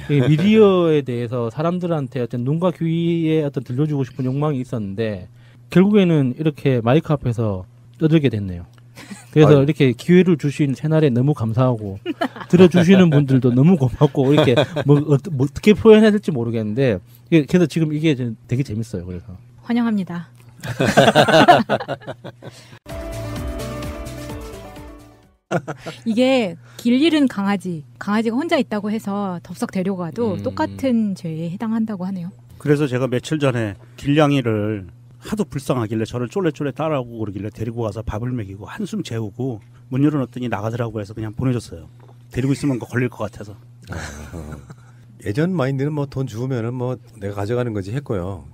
미디어에 대해서 사람들한테 어떤 눈과 귀에 어떤 들려주고 싶은 욕망이 있었는데 결국에는 이렇게 마이크 앞에서 떠들게 됐네요. 그래서 이렇게 기회를 주신 새날에 너무 감사하고 들어주시는 분들도 너무 고맙고 이렇게 뭐 어떻게 표현해야 될지 모르겠는데 그래서 지금 이게 되게 재밌어요. 그래서 환영합니다. 이게 길 잃은 강아지가 혼자 있다고 해서 덥석 데려가도 똑같은 죄에 해당한다고 하네요. 그래서 제가 며칠 전에 길냥이를 하도 불쌍하길래 저를 쫄래쫄래 따라오고 그러길래 데리고 가서 밥을 먹이고 한숨 재우고 문 열어놨더니 나가더라고 해서 그냥 보내줬어요. 데리고 있으면 걸릴 것 같아서. 예전 마인드는 뭐 돈 주면은 뭐 내가 가져가는 거지 했고요.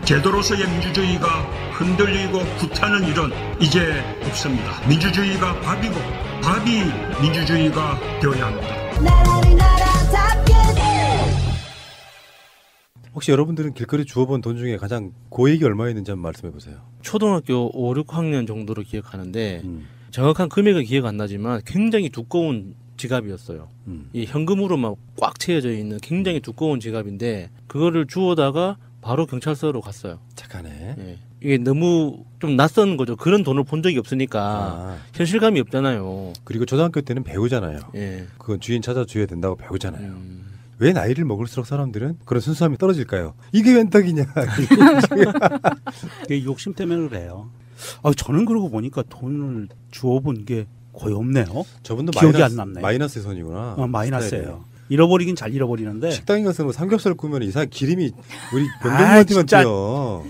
제도로서의 민주주의가 흔들리고 구타는 일은 이제 없습니다. 민주주의가 밥이고 밥이 민주주의가 되어야 합니다. 혹시 여러분들은 길거리 주워본 돈 중에 가장 고액이 얼마였는지 한번 말씀해 보세요. 초등학교 5, 6학년 정도로 기억하는데 정확한 금액은 기억 안 나지만 굉장히 두꺼운 지갑이었어요. 이 현금으로 막 꽉 채워져 있는 굉장히 두꺼운 지갑인데 그거를 주워다가 바로 경찰서로 갔어요. 착하네. 예. 이게 너무 좀 낯선 거죠. 그런 돈을 본 적이 없으니까 현실감이 없잖아요. 그리고 초등학교 때는 배우잖아요. 예. 그건 주인 찾아줘야 된다고 배우잖아요. 왜 나이를 먹을수록 사람들은 그런 순수함이 떨어질까요? 이게 웬 떡이냐. 그게 욕심 때문에 그래요. 저는 그러고 보니까 돈을 주워본 게 거의 없네요. 저분도 기억이 안 남네요. 마이너스의 손이구나. 마이너스예요. 잃어버리긴 잘 잃어버리는데. 식당에 가서 뭐 삼겹살 구우면 이상 기름이 우리 변경님한테만 튀어.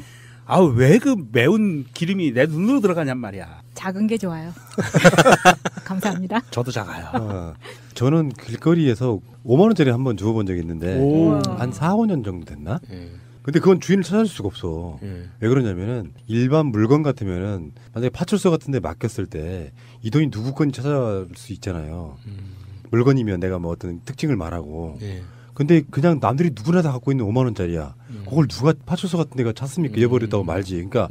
왜 그 매운 기름이 내 눈으로 들어가냔 말이야. 작은 게 좋아요. 감사합니다. 저도 작아요. 저는 길거리에서 5만 원짜리 한번 주워본 적이 있는데 한 4, 5년 정도 됐나? 근데 그건 주인을 찾아줄 수가 없어. 왜 그러냐면은 일반 물건 같으면은 만약에 파출소 같은 데 맡겼을 때 이 돈이 누구 건지 찾아올 수 있잖아요. 물건이면 내가 뭐 어떤 특징을 말하고. 근데 그냥 남들이 누구나 다 갖고 있는 5만 원짜리야. 그걸 누가 파출소 같은 데가 찾습니까? 잃어버렸다고 말지. 그러니까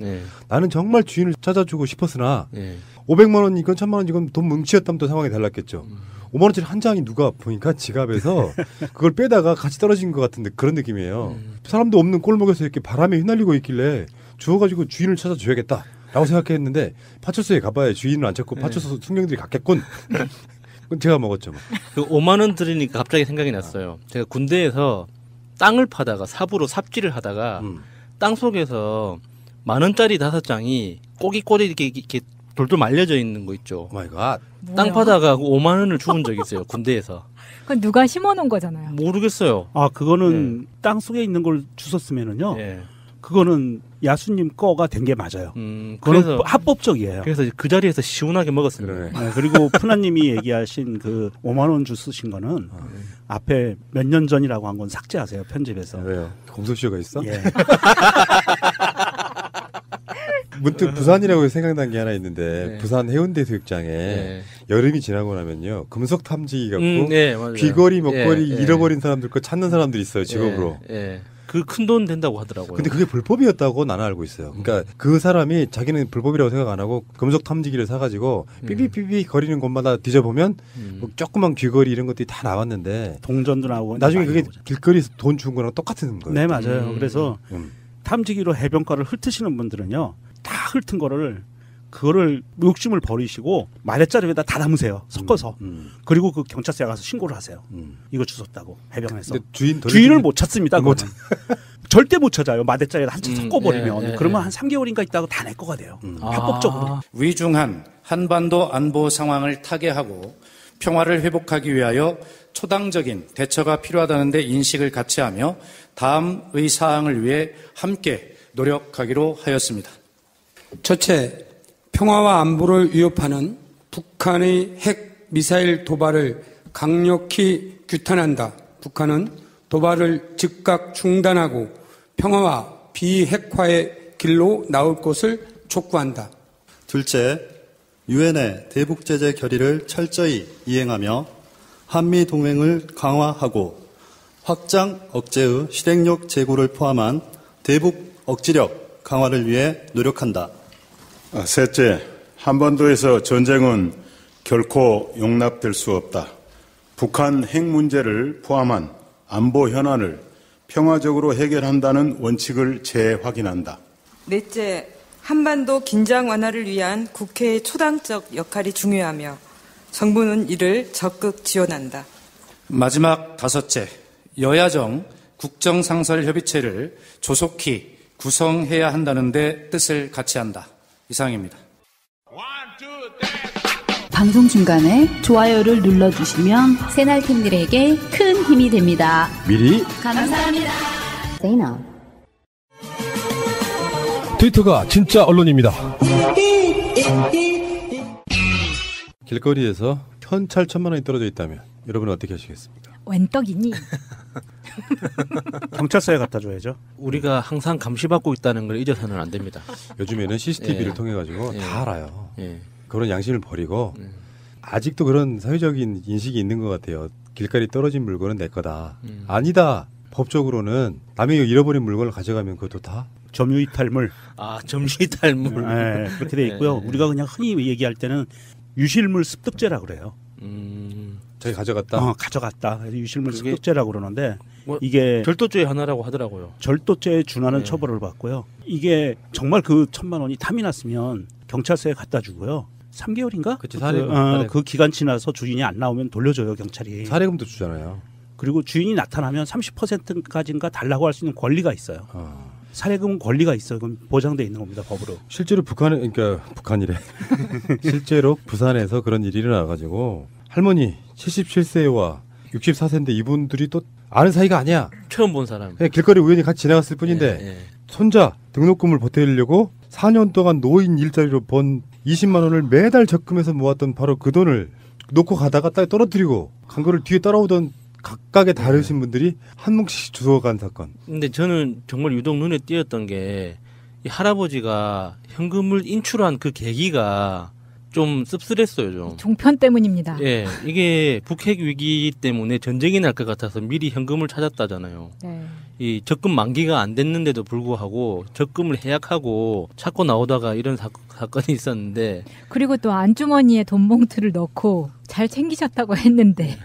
나는 정말 주인을 찾아주고 싶었으나 500만 원 이건 1000만 원 이건 돈 뭉치였다면 또 상황이 달랐겠죠. 5만 원짜리 한 장이 누가 보니까 지갑에서 그걸 빼다가 같이 떨어진 것 같은데 그런 느낌이에요. 사람도 없는 꼴목에서 이렇게 바람에 휘날리고 있길래 주워가지고 주인을 찾아줘야겠다라고 생각했는데 파출소에 가봐야 주인을 안 찾고 파출소 순경들이 갔겠군. 그건 제가 먹었죠. 그 5만 원 들으니까 갑자기 생각이 났어요. 제가 군대에서 땅을 파다가 삽으로 삽질을 하다가 땅 속에서 10,000원짜리 5장이 꼬깃꼬깃 이렇게 돌돌 말려져 있는 거 있죠. 오 마이 갓. 땅 파다가 5만 원을 주운 적이 있어요. 군대에서. 그건 누가 심어놓은 거잖아요. 모르겠어요. 아 그거는 땅 속에 있는 걸 주웠으면은요. 그거는 야수님 거가 된 게 맞아요. 그거는 합법적이에요. 그래서 그 자리에서 시원하게 먹었습니다. 네, 그리고 푸나님이 얘기하신 그 5만 원 주 쓰신 거는 앞에 몇 년 전이라고 한 건 삭제하세요. 편집에서. 왜요? 공소시효가 있어? 예. 문득 부산이라고 생각난 게 하나 있는데 부산 해운대 수욕장에 여름이 지나고 나면요 금속 탐지기 갖고 귀걸이 목걸이 잃어버린 사람들 거 찾는 사람들이 있어요 직업으로. 그 큰 돈 된다고 하더라고요. 근데 그게 불법이었다고 나는 알고 있어요. 그러니까 그 사람이 자기는 불법이라고 생각 안 하고 금속 탐지기를 사가지고 삐삐삐삐 거리는 곳마다 뒤져보면 뭐 조그만 귀걸이 이런 것들이 다 나왔는데 동전도 나오고 나중에 그게 길거리에서 돈 준 거랑 똑같은 거예요. 네 맞아요. 그래서 탐지기로 해변가를 훑으시는 분들은요 다 훑은 거를 그거를 욕심을 버리시고 마대자루에다 다 담으세요. 섞어서. 그리고 그 경찰서에 가서 신고를 하세요. 이거 주웠다고 해변에서. 주인을 못 찾습니다. 절대 못 찾아요. 마대자루에다 한참 섞어버리면. 그러면 한 3개월인가 있다가 다 내 거가 돼요. 합법적으로. 위중한 한반도 안보 상황을 타개하고 평화를 회복하기 위하여 초당적인 대처가 필요하다는 데 인식을 같이 하며 다음의 사항을 위해 함께 노력하기로 하였습니다. 첫째, 평화와 안보를 위협하는 북한의 핵 미사일 도발을 강력히 규탄한다. 북한은 도발을 즉각 중단하고 평화와 비핵화의 길로 나올 것을 촉구한다. 둘째, 유엔의 대북 제재 결의를 철저히 이행하며 한미 동맹을 강화하고 확장 억제의 실행력 제고를 포함한 대북 억지력 강화를 위해 노력한다. 셋째, 한반도에서 전쟁은 결코 용납될 수 없다. 북한 핵 문제를 포함한 안보 현안을 평화적으로 해결한다는 원칙을 재확인한다. 넷째, 한반도 긴장 완화를 위한 국회의 초당적 역할이 중요하며 정부는 이를 적극 지원한다. 마지막 다섯째, 여야정 국정상설협의체를 조속히 구성해야 한다는 데 뜻을 같이 한다. 이상입니다. 방송 중간에 좋아요를 눌러주시면 새날팀들에게 큰 힘이 됩니다. 미리 감사합니다. 세이나. 트위터가 진짜 언론입니다. 길거리에서 현찰 1,000만 원이 떨어져 있다면 여러분은 어떻게 하시겠습니까? 웬 떡이니? 경찰서에 갖다 줘야죠. 우리가 항상 감시받고 있다는 걸 잊어서는 안 됩니다. 요즘에는 CCTV를 통해 가지고 다 알아요. 그런 양심을 버리고 아직도 그런 사회적인 인식이 있는 것 같아요. 길거리 떨어진 물건은 내 거다. 아니다. 법적으로는 남이 잃어버린 물건을 가져가면 그것도 다 점유이탈물. 아, 점유이탈물. 네, 그렇게 돼 있고요. 우리가 그냥 흔히 얘기할 때는 유실물 습득죄라 그래요. 자기 가져갔다. 가져갔다. 유실물 습득죄라고 그러는데 이게 절도죄의 하나라고 하더라고요. 절도죄에 준하는 처벌을 받고요. 이게 정말 그 1,000만 원이 탐이 났으면 경찰서에 갖다 주고요. 3개월인가? 그치, 사례금. 그 기간 지나서 주인이 안 나오면 돌려줘요, 경찰이. 사례금도 주잖아요. 그리고 주인이 나타나면 30%까지인가 달라고 할 수 있는 권리가 있어요. 사례금은 권리가 있어요. 그건 보장돼 있는 겁니다, 법으로. 실제로 북한이래. 실제로 부산에서 그런 일이 일어나가지고 할머니 77세와 64세인데 이분들이 또 아는 사이가 아니야. 처음 본 사람. 그냥 길거리 우연히 같이 지나갔을 뿐인데 손자 등록금을 보태려고 4년 동안 노인 일자리로 번 20만 원을 매달 적금해서 모았던 바로 그 돈을 놓고 가다가 딱 떨어뜨리고 간 거를 뒤에 따라오던 각각의 다르신 분들이 한 몫씩 주워간 사건. 근데 저는 정말 유독 눈에 띄었던 게 이 할아버지가 현금을 인출한 그 계기가 좀 씁쓸했어요, 좀. 종편 때문입니다. 예, 이게 북핵 위기 때문에 전쟁이 날 것 같아서 미리 현금을 찾았다잖아요. 네. 이 적금 만기가 안 됐는데도 불구하고 적금을 해약하고 찾고 나오다가 이런 사건이 있었는데 그리고 또 안주머니에 돈 봉투를 넣고 잘 챙기셨다고 했는데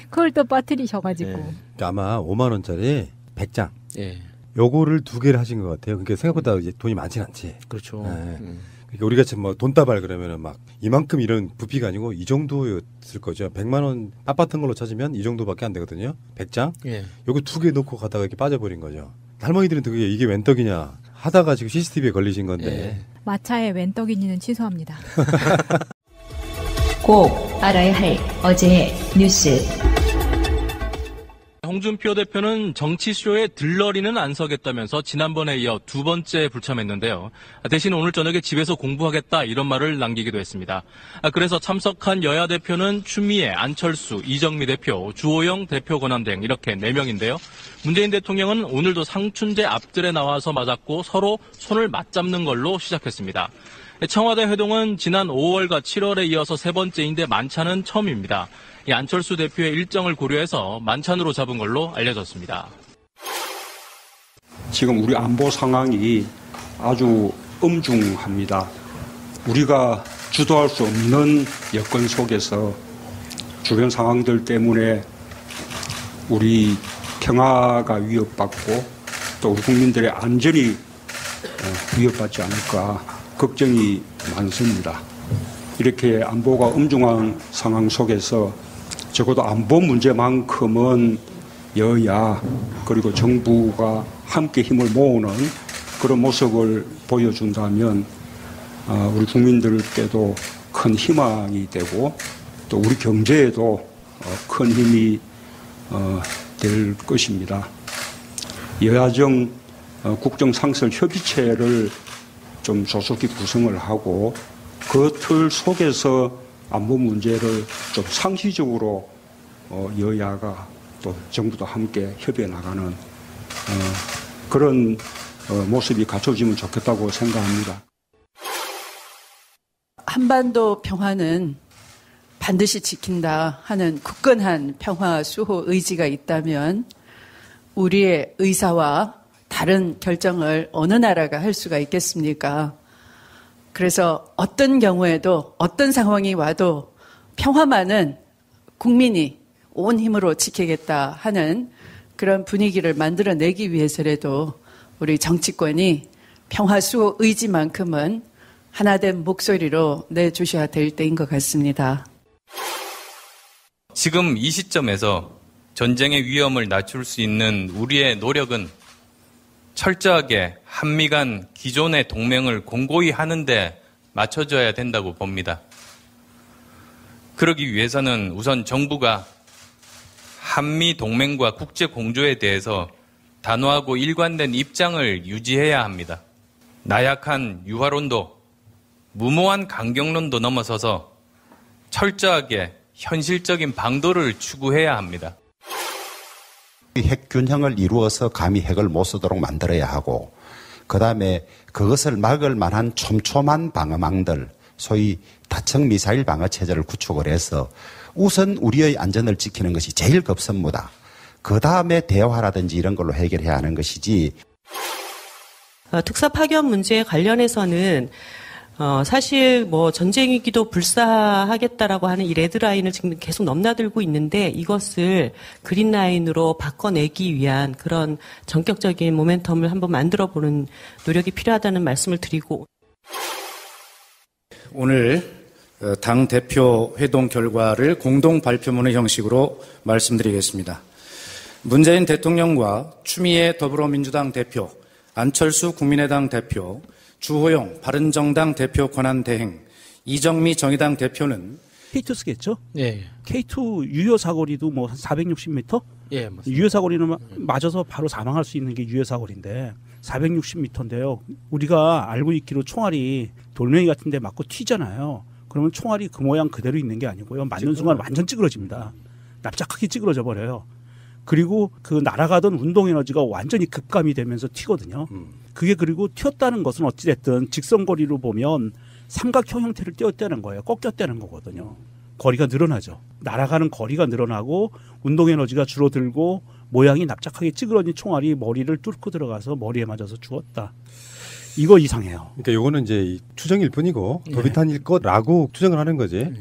그걸 또 빠뜨리셔가지고 아마 5만 원짜리 100장. 예. 요거를 2개를 하신 것 같아요. 그러니까 생각보다 이제 돈이 많진 않지. 그렇죠. 네. 그러니까 우리가 지금 뭐 돈다발 그러면은 막 이만큼 이런 부피가 아니고 이 정도였을 거죠. 100만 원 빳빳한 걸로 찾으면 이 정도밖에 안 되거든요. 100장. 예. 요거 2개 넣고 가다가 이렇게 빠져버린 거죠. 할머니들은 되게 이게 웬 떡이냐 하다가 지금 CCTV에 걸리신 건데. 예. 마차의 웬떡이니는 취소합니다. 꼭 알아야 할 어제의 뉴스. 홍준표 대표는 정치쇼에 들러리는 안 서겠다면서 지난번에 이어 2번째 불참했는데요. 대신 오늘 저녁에 집에서 공부하겠다 이런 말을 남기기도 했습니다. 그래서 참석한 여야 대표는 추미애, 안철수, 이정미 대표, 주호영 대표 권한대행 이렇게 4명인데요. 문재인 대통령은 오늘도 상춘제 앞뜰에 나와서 맞았고 서로 손을 맞잡는 걸로 시작했습니다. 청와대 회동은 지난 5월과 7월에 이어서 3번째인데 만찬은 처음입니다. 이 안철수 대표의 일정을 고려해서 만찬으로 잡은 걸로 알려졌습니다. 지금 우리 안보 상황이 아주 엄중합니다. 우리가 주도할 수 없는 여건 속에서 주변 상황들 때문에 우리 평화가 위협받고 또 우리 국민들의 안전이 위협받지 않을까 걱정이 많습니다. 이렇게 안보가 엄중한 상황 속에서 적어도 안보 문제만큼은 여야 그리고 정부가 함께 힘을 모으는 그런 모습을 보여준다면 우리 국민들께도 큰 희망이 되고 또 우리 경제에도 큰 힘이 될 것입니다. 여야정 국정상설협의체를 좀 조속히 구성을 하고 그 틀 속에서 안보 문제를 좀 상시적으로 여야가 또 정부도 함께 협의해 나가는 그런 모습이 갖춰지면 좋겠다고 생각합니다. 한반도 평화는 반드시 지킨다 하는 굳건한 평화 수호 의지가 있다면 우리의 의사와 다른 결정을 어느 나라가 할 수가 있겠습니까? 그래서 어떤 경우에도 어떤 상황이 와도 평화만은 국민이 온 힘으로 지키겠다 하는 그런 분위기를 만들어내기 위해서라도 우리 정치권이 평화 수호 의지만큼은 하나된 목소리로 내주셔야 될 때인 것 같습니다. 지금 이 시점에서 전쟁의 위험을 낮출 수 있는 우리의 노력은 철저하게 한미 간 기존의 동맹을 공고히 하는데 맞춰져야 된다고 봅니다. 그러기 위해서는 우선 정부가 한미 동맹과 국제 공조에 대해서 단호하고 일관된 입장을 유지해야 합니다. 나약한 유화론도 무모한 강경론도 넘어서서 철저하게 현실적인 방도를 추구해야 합니다. 핵 균형을 이루어서 감히 핵을 못 쓰도록 만들어야 하고 그다음에 그것을 막을 만한 촘촘한 방어망들 소위 다층 미사일 방어 체제를 구축을 해서 우선 우리의 안전을 지키는 것이 제일 급선무다. 그다음에 대화라든지 이런 걸로 해결해야 하는 것이지. 특사 파견 문제에 관련해서는 사실 뭐 전쟁 위기도 불사하겠다라고 하는 이 레드라인을 지금 계속 넘나들고 있는데 이것을 그린라인으로 바꿔내기 위한 그런 전격적인 모멘텀을 한번 만들어보는 노력이 필요하다는 말씀을 드리고 오늘 당 대표 회동 결과를 공동 발표문의 형식으로 말씀드리겠습니다. 문재인 대통령과 추미애 더불어민주당 대표, 안철수 국민의당 대표, 주호영 바른정당 대표 권한대행, 이정미 정의당 대표는 K2 쓰겠죠? 예. K2 유효 사거리도 뭐 한 460m? 예, 맞습니다. 유효 사거리는 맞아서 바로 사망할 수 있는 게 유효 사거리인데 460m인데요. 우리가 알고 있기로 총알이 돌멩이 같은 데 맞고 튀잖아요. 그러면 총알이 그 모양 그대로 있는 게 아니고요. 맞는 순간 완전 찌그러집니다. 납작하게 찌그러져 버려요. 그리고 그 날아가던 운동 에너지가 완전히 급감이 되면서 튀거든요. 그게 그리고 튀었다는 것은 어찌됐든 직선거리로 보면 삼각형 형태를 띄웠다는 거예요. 꺾였다는 거거든요. 거리가 늘어나죠. 날아가는 거리가 늘어나고 운동 에너지가 줄어들고 모양이 납작하게 찌그러진 총알이 머리를 뚫고 들어가서 머리에 맞아서 죽었다. 이거 이상해요. 그러니까 요거는 이제 추정일 뿐이고 도비탄일 거라고 추정을 하는 거지.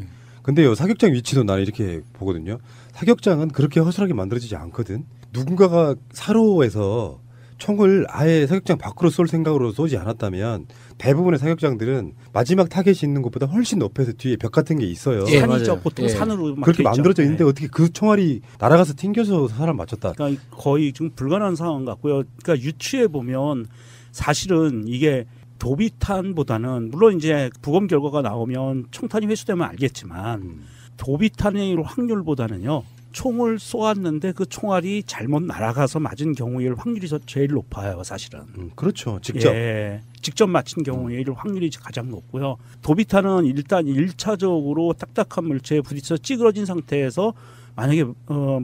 근데 요 사격장 위치도 나는 이렇게 보거든요. 사격장은 그렇게 허술하게 만들어지지 않거든. 누군가가 사로에서 총을 아예 사격장 밖으로 쏠 생각으로 쏘지 않았다면 대부분의 사격장들은 마지막 타겟이 있는 것보다 훨씬 높여서 뒤에 벽 같은 게 있어요. 예, 산이죠. 보통 산으로 그렇게 만들어져 있는데 어떻게 그 총알이 날아가서 튕겨서 사람 맞췄다. 그러니까 거의 지금 불가능한 상황 같고요. 그러니까 유추해 보면 사실은 이게 도비탄보다는 물론 이제 부검 결과가 나오면 총탄이 회수되면 알겠지만 도비탄의 확률보다는요. 총을 쏘았는데 그 총알이 잘못 날아가서 맞은 경우일 확률이 제일 높아요, 사실은. 그렇죠. 직접. 예, 직접 맞힌 경우일 확률이 가장 높고요. 도비탄은 일단 1차적으로 딱딱한 물체에 부딪혀 찌그러진 상태에서 만약에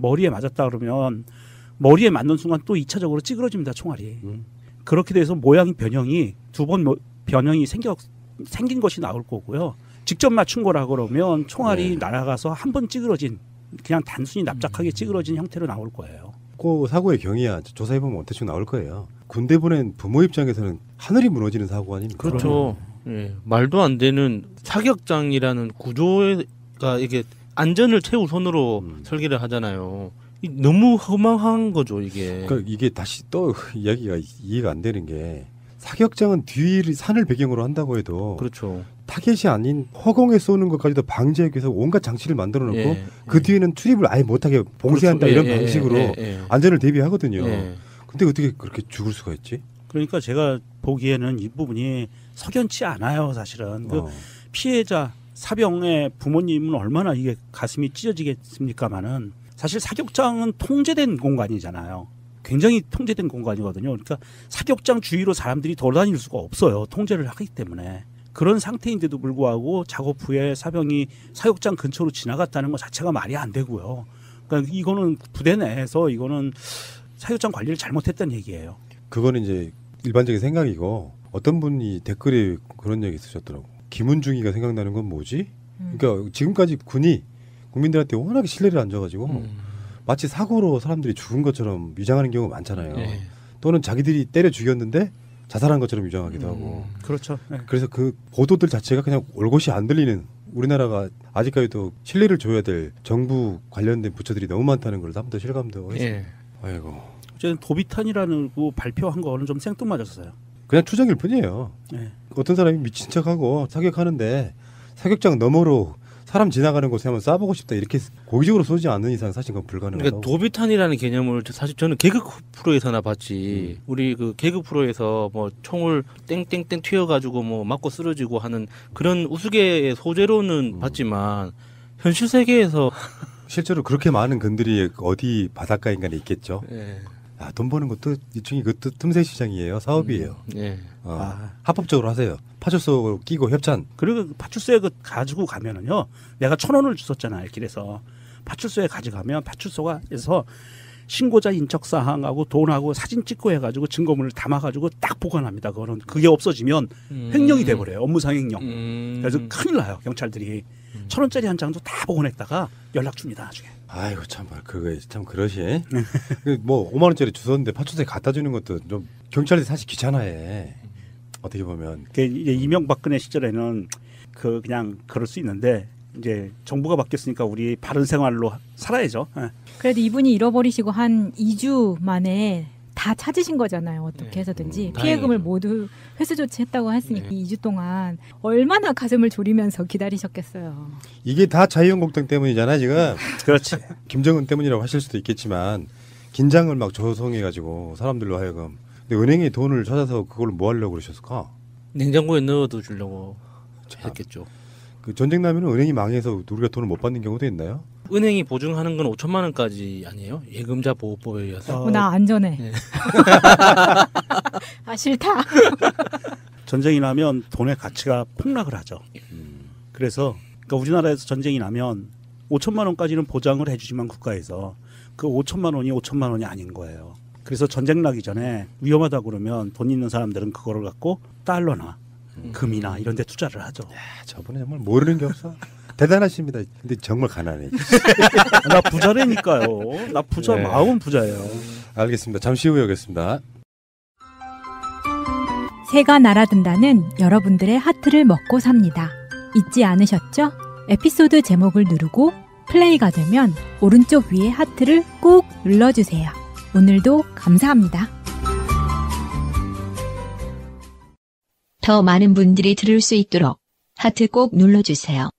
머리에 맞았다 그러면 머리에 맞는 순간 또 2차적으로 찌그러집니다, 총알이. 그렇게 돼서 모양 변형이 두 번 변형이 생긴 것이 나올 거고요. 직접 맞춘 거라 그러면 총알이 날아가서 한 번 찌그러진 그냥 단순히 납작하게 찌그러진 형태로 나올 거예요. 그 사고의 경위야 조사해보면 대충 나올 거예요. 군대 보낸 부모 입장에서는 하늘이 무너지는 사고 아닙니까? 그렇죠. 예, 말도 안 되는 사격장이라는 구조가 이게 안전을 최우선으로 설계를 하잖아요. 너무 허망한 거죠, 이게. 그러니까 이게 다시 또 이야기가 이해가 안 되는 게 사격장은 뒤를 산을 배경으로 한다고 해도 그렇죠. 타겟이 아닌 허공에 쏘는 것까지도 방지하기 위해서 온갖 장치를 만들어 놓고 그 뒤에는 출입을 아예 못하게 봉쇄한다 그렇죠. 이런 방식으로 안전을 대비하거든요. 근데 어떻게 그렇게 죽을 수가 있지? 그러니까 제가 보기에는 이 부분이 석연치 않아요, 사실은. 그 피해자 사병의 부모님은 얼마나 이게 가슴이 찢어지겠습니까마는 사실 사격장은 통제된 공간이잖아요. 굉장히 통제된 공간이거든요. 그러니까 사격장 주위로 사람들이 돌아다닐 수가 없어요. 통제를 하기 때문에. 그런 상태인데도 불구하고 작업 후에 사병이 사격장 근처로 지나갔다는 것 자체가 말이 안 되고요. 그러니까 이거는 부대 내에서 이거는 사격장 관리를 잘못했다는 얘기예요. 그거는 이제 일반적인 생각이고 어떤 분이 댓글에 그런 얘기 쓰셨더라고. 김은중이가 생각나는 건 뭐지? 그러니까 지금까지 군이 국민들한테 워낙에 신뢰를 안 줘가지고 마치 사고로 사람들이 죽은 것처럼 위장하는 경우가 많잖아요. 또는 자기들이 때려 죽였는데 자살한 것처럼 위장하기도 하고. 그렇죠. 그래서 그 보도들 자체가 그냥 올곧이 안 들리는 우리나라가 아직까지도 신뢰를 줘야 될 정부 관련된 부처들이 너무 많다는 걸 한번 더 실감도 했어요. 아이고. 어쨌든 도비탄이라는 거 발표한 거는 좀 생뚱맞았어요. 그냥 추정일 뿐이에요. 어떤 사람이 미친 척하고 사격하는데 사격장 너머로 사람 지나가는 곳에 한번 쏴보고 싶다 이렇게 고의적으로 쏘지 않는 이상 사실 그건 불가능하다고. 그러니까 도비탄이라는 개념을 사실 저는 개그 프로에서나 봤지. 우리 그 개그 프로에서 뭐 총을 땡땡땡 튀어가지고 뭐 맞고 쓰러지고 하는 그런 우스개의 소재로는 봤지만 현실 세계에서 실제로 그렇게 많은 근들이 어디 바닷가인가에 있겠죠. 아, 돈 버는 것도 일종의 그것도 틈새 시장이에요. 사업이에요. 합법적으로 하세요. 파출소 끼고 협찬. 그리고 파출소에 가지고 가면은요. 내가 1,000원을 줬었잖아요. 길에서. 파출소에 가져가면 파출소가에서 신고자 인적사항하고 돈하고 사진 찍고 해가지고 증거물을 담아가지고 딱 보관합니다. 그거는 그게 없어지면 횡령이 돼버려요. 업무상 횡령. 그래서 큰일 나요. 경찰들이. 1,000원짜리 한 장도 다 보관했다가 연락 줍니다. 나중에. 아이고 참 그거 참 그러시. 뭐 5만 원짜리 주웠는데 파출소에 갖다 주는 것도 좀 경찰이 사실 귀찮아해. 어떻게 보면. 이제 이명박근혜 시절에는 그냥 그럴 수 있는데 이제 정부가 바뀌었으니까 우리 바른 생활로 살아야죠. 그래도 이분이 잃어버리시고 한 2주 만에 다 찾으신 거잖아요. 어떻게 해서든지 피해금을 모두 회수 조치했다고 했으니까 2주 동안 얼마나 가슴을 졸이면서 기다리셨겠어요. 이게 다 자유한국당 때문이잖아 지금. 그렇지. 김정은 때문이라고 하실 수도 있겠지만 긴장을 막 조성해가지고 사람들로 하여금. 근데 은행에 돈을 찾아서 그걸 뭐 하려고 그러셨을까? 냉장고에 넣어도 주려고 했겠죠. 그 전쟁 나면 은행이 망해서 우리가 돈을 못 받는 경우도 있나요? 은행이 보증하는 건 5천만 원까지 아니에요? 예금자 보호법에 의해서. 나 안전해. 아 싫다. 전쟁이 나면 돈의 가치가 폭락을 하죠. 그래서 그러니까 우리나라에서 전쟁이 나면 5천만 원까지는 보장을 해주지만 국가에서 그 5천만 원이 5천만 원이 아닌 거예요. 그래서 전쟁 나기 전에 위험하다 그러면 돈 있는 사람들은 그거를 갖고 달러나 금이나 이런 데 투자를 하죠. 야, 저분은 정말 모르는 게 없어. 대단하십니다. 근데 정말 가난해. 나 부자라니까요. 나 부자, 네. 마음은 부자예요. 알겠습니다. 잠시 후에 오겠습니다. 새가 날아든다는 여러분들의 하트를 먹고 삽니다. 잊지 않으셨죠? 에피소드 제목을 누르고 플레이가 되면 오른쪽 위에 하트를 꾹 눌러주세요. 오늘도 감사합니다. 더 많은 분들이 들을 수 있도록 하트 꼭 눌러주세요.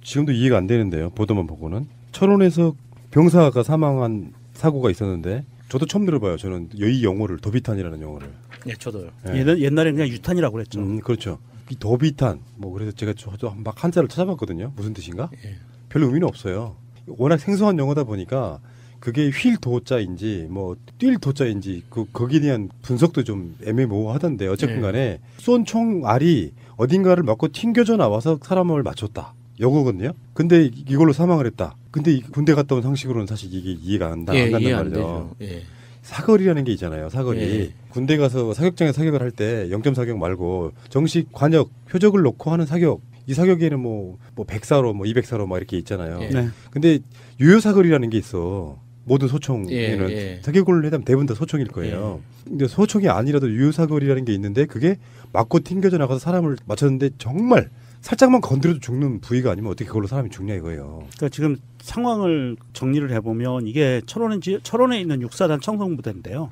지금도 이해가 안 되는데요. 보도만 보고는. 철원에서 병사가 사망한 사고가 있었는데 저도 처음 들어봐요. 저는 이 용어를 도비탄이라는 용어를. 예, 저도요. 네. 옛날에 그냥 유탄이라고 그랬죠. 그렇죠. 이 도비탄 그래서 제가 저도 막 한자를 찾아봤거든요. 무슨 뜻인가? 예. 별로 의미는 없어요. 워낙 생소한 용어다 보니까 그게 휠 도자인지 뭐 뛸 도자인지 거기에 대한 분석도 좀 애매모호하던데 어쨌든 간에 쏜 총알이 어딘가를 맞고 튕겨져 나와서 사람을 맞췄다. 요거거든요. 근데 이걸로 사망을 했다. 근데 군대 갔다 온 상식으로는 사실 이게 이해가 안 간단 말이죠. 예. 사거리라는 게 있잖아요. 사거리. 예. 군대 가서 사격장에 사격을 할 때 0.4격 말고 정식 관역 표적을 놓고 하는 사격. 이 사격에는 뭐 100사로 뭐 200사로 막 이렇게 있잖아요. 예. 네. 근데 유효 사거리라는 게 있어. 모든 소총에는 예. 사격을 해도 대부분 다 소총일 거예요. 근데 소총이 아니라도 유효 사거리라는 게 있는데 그게 맞고 튕겨져 나가서 사람을 맞췄는데 정말 살짝만 건드려도 죽는 부위가 아니면 어떻게 그걸로 사람이 죽냐 이거예요. 그러니까 지금 상황을 정리를 해보면 이게 철원에 있는 6사단 청성부대인데요.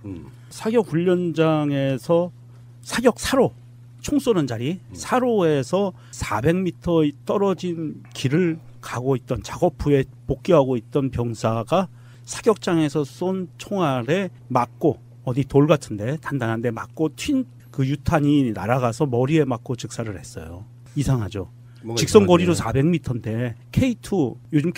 사격 훈련장에서 사격사로 총 쏘는 자리 사로에서 400m 떨어진 길을 가고 있던 작업 후에 복귀하고 있던 병사가 사격장에서 쏜 총알에 맞고 어디 돌 같은데 단단한데 맞고 튄 그 유탄이 날아가서 머리에 맞고 즉사를 했어요. 이상하죠. 직선 거리로 400m인데 K2 요즘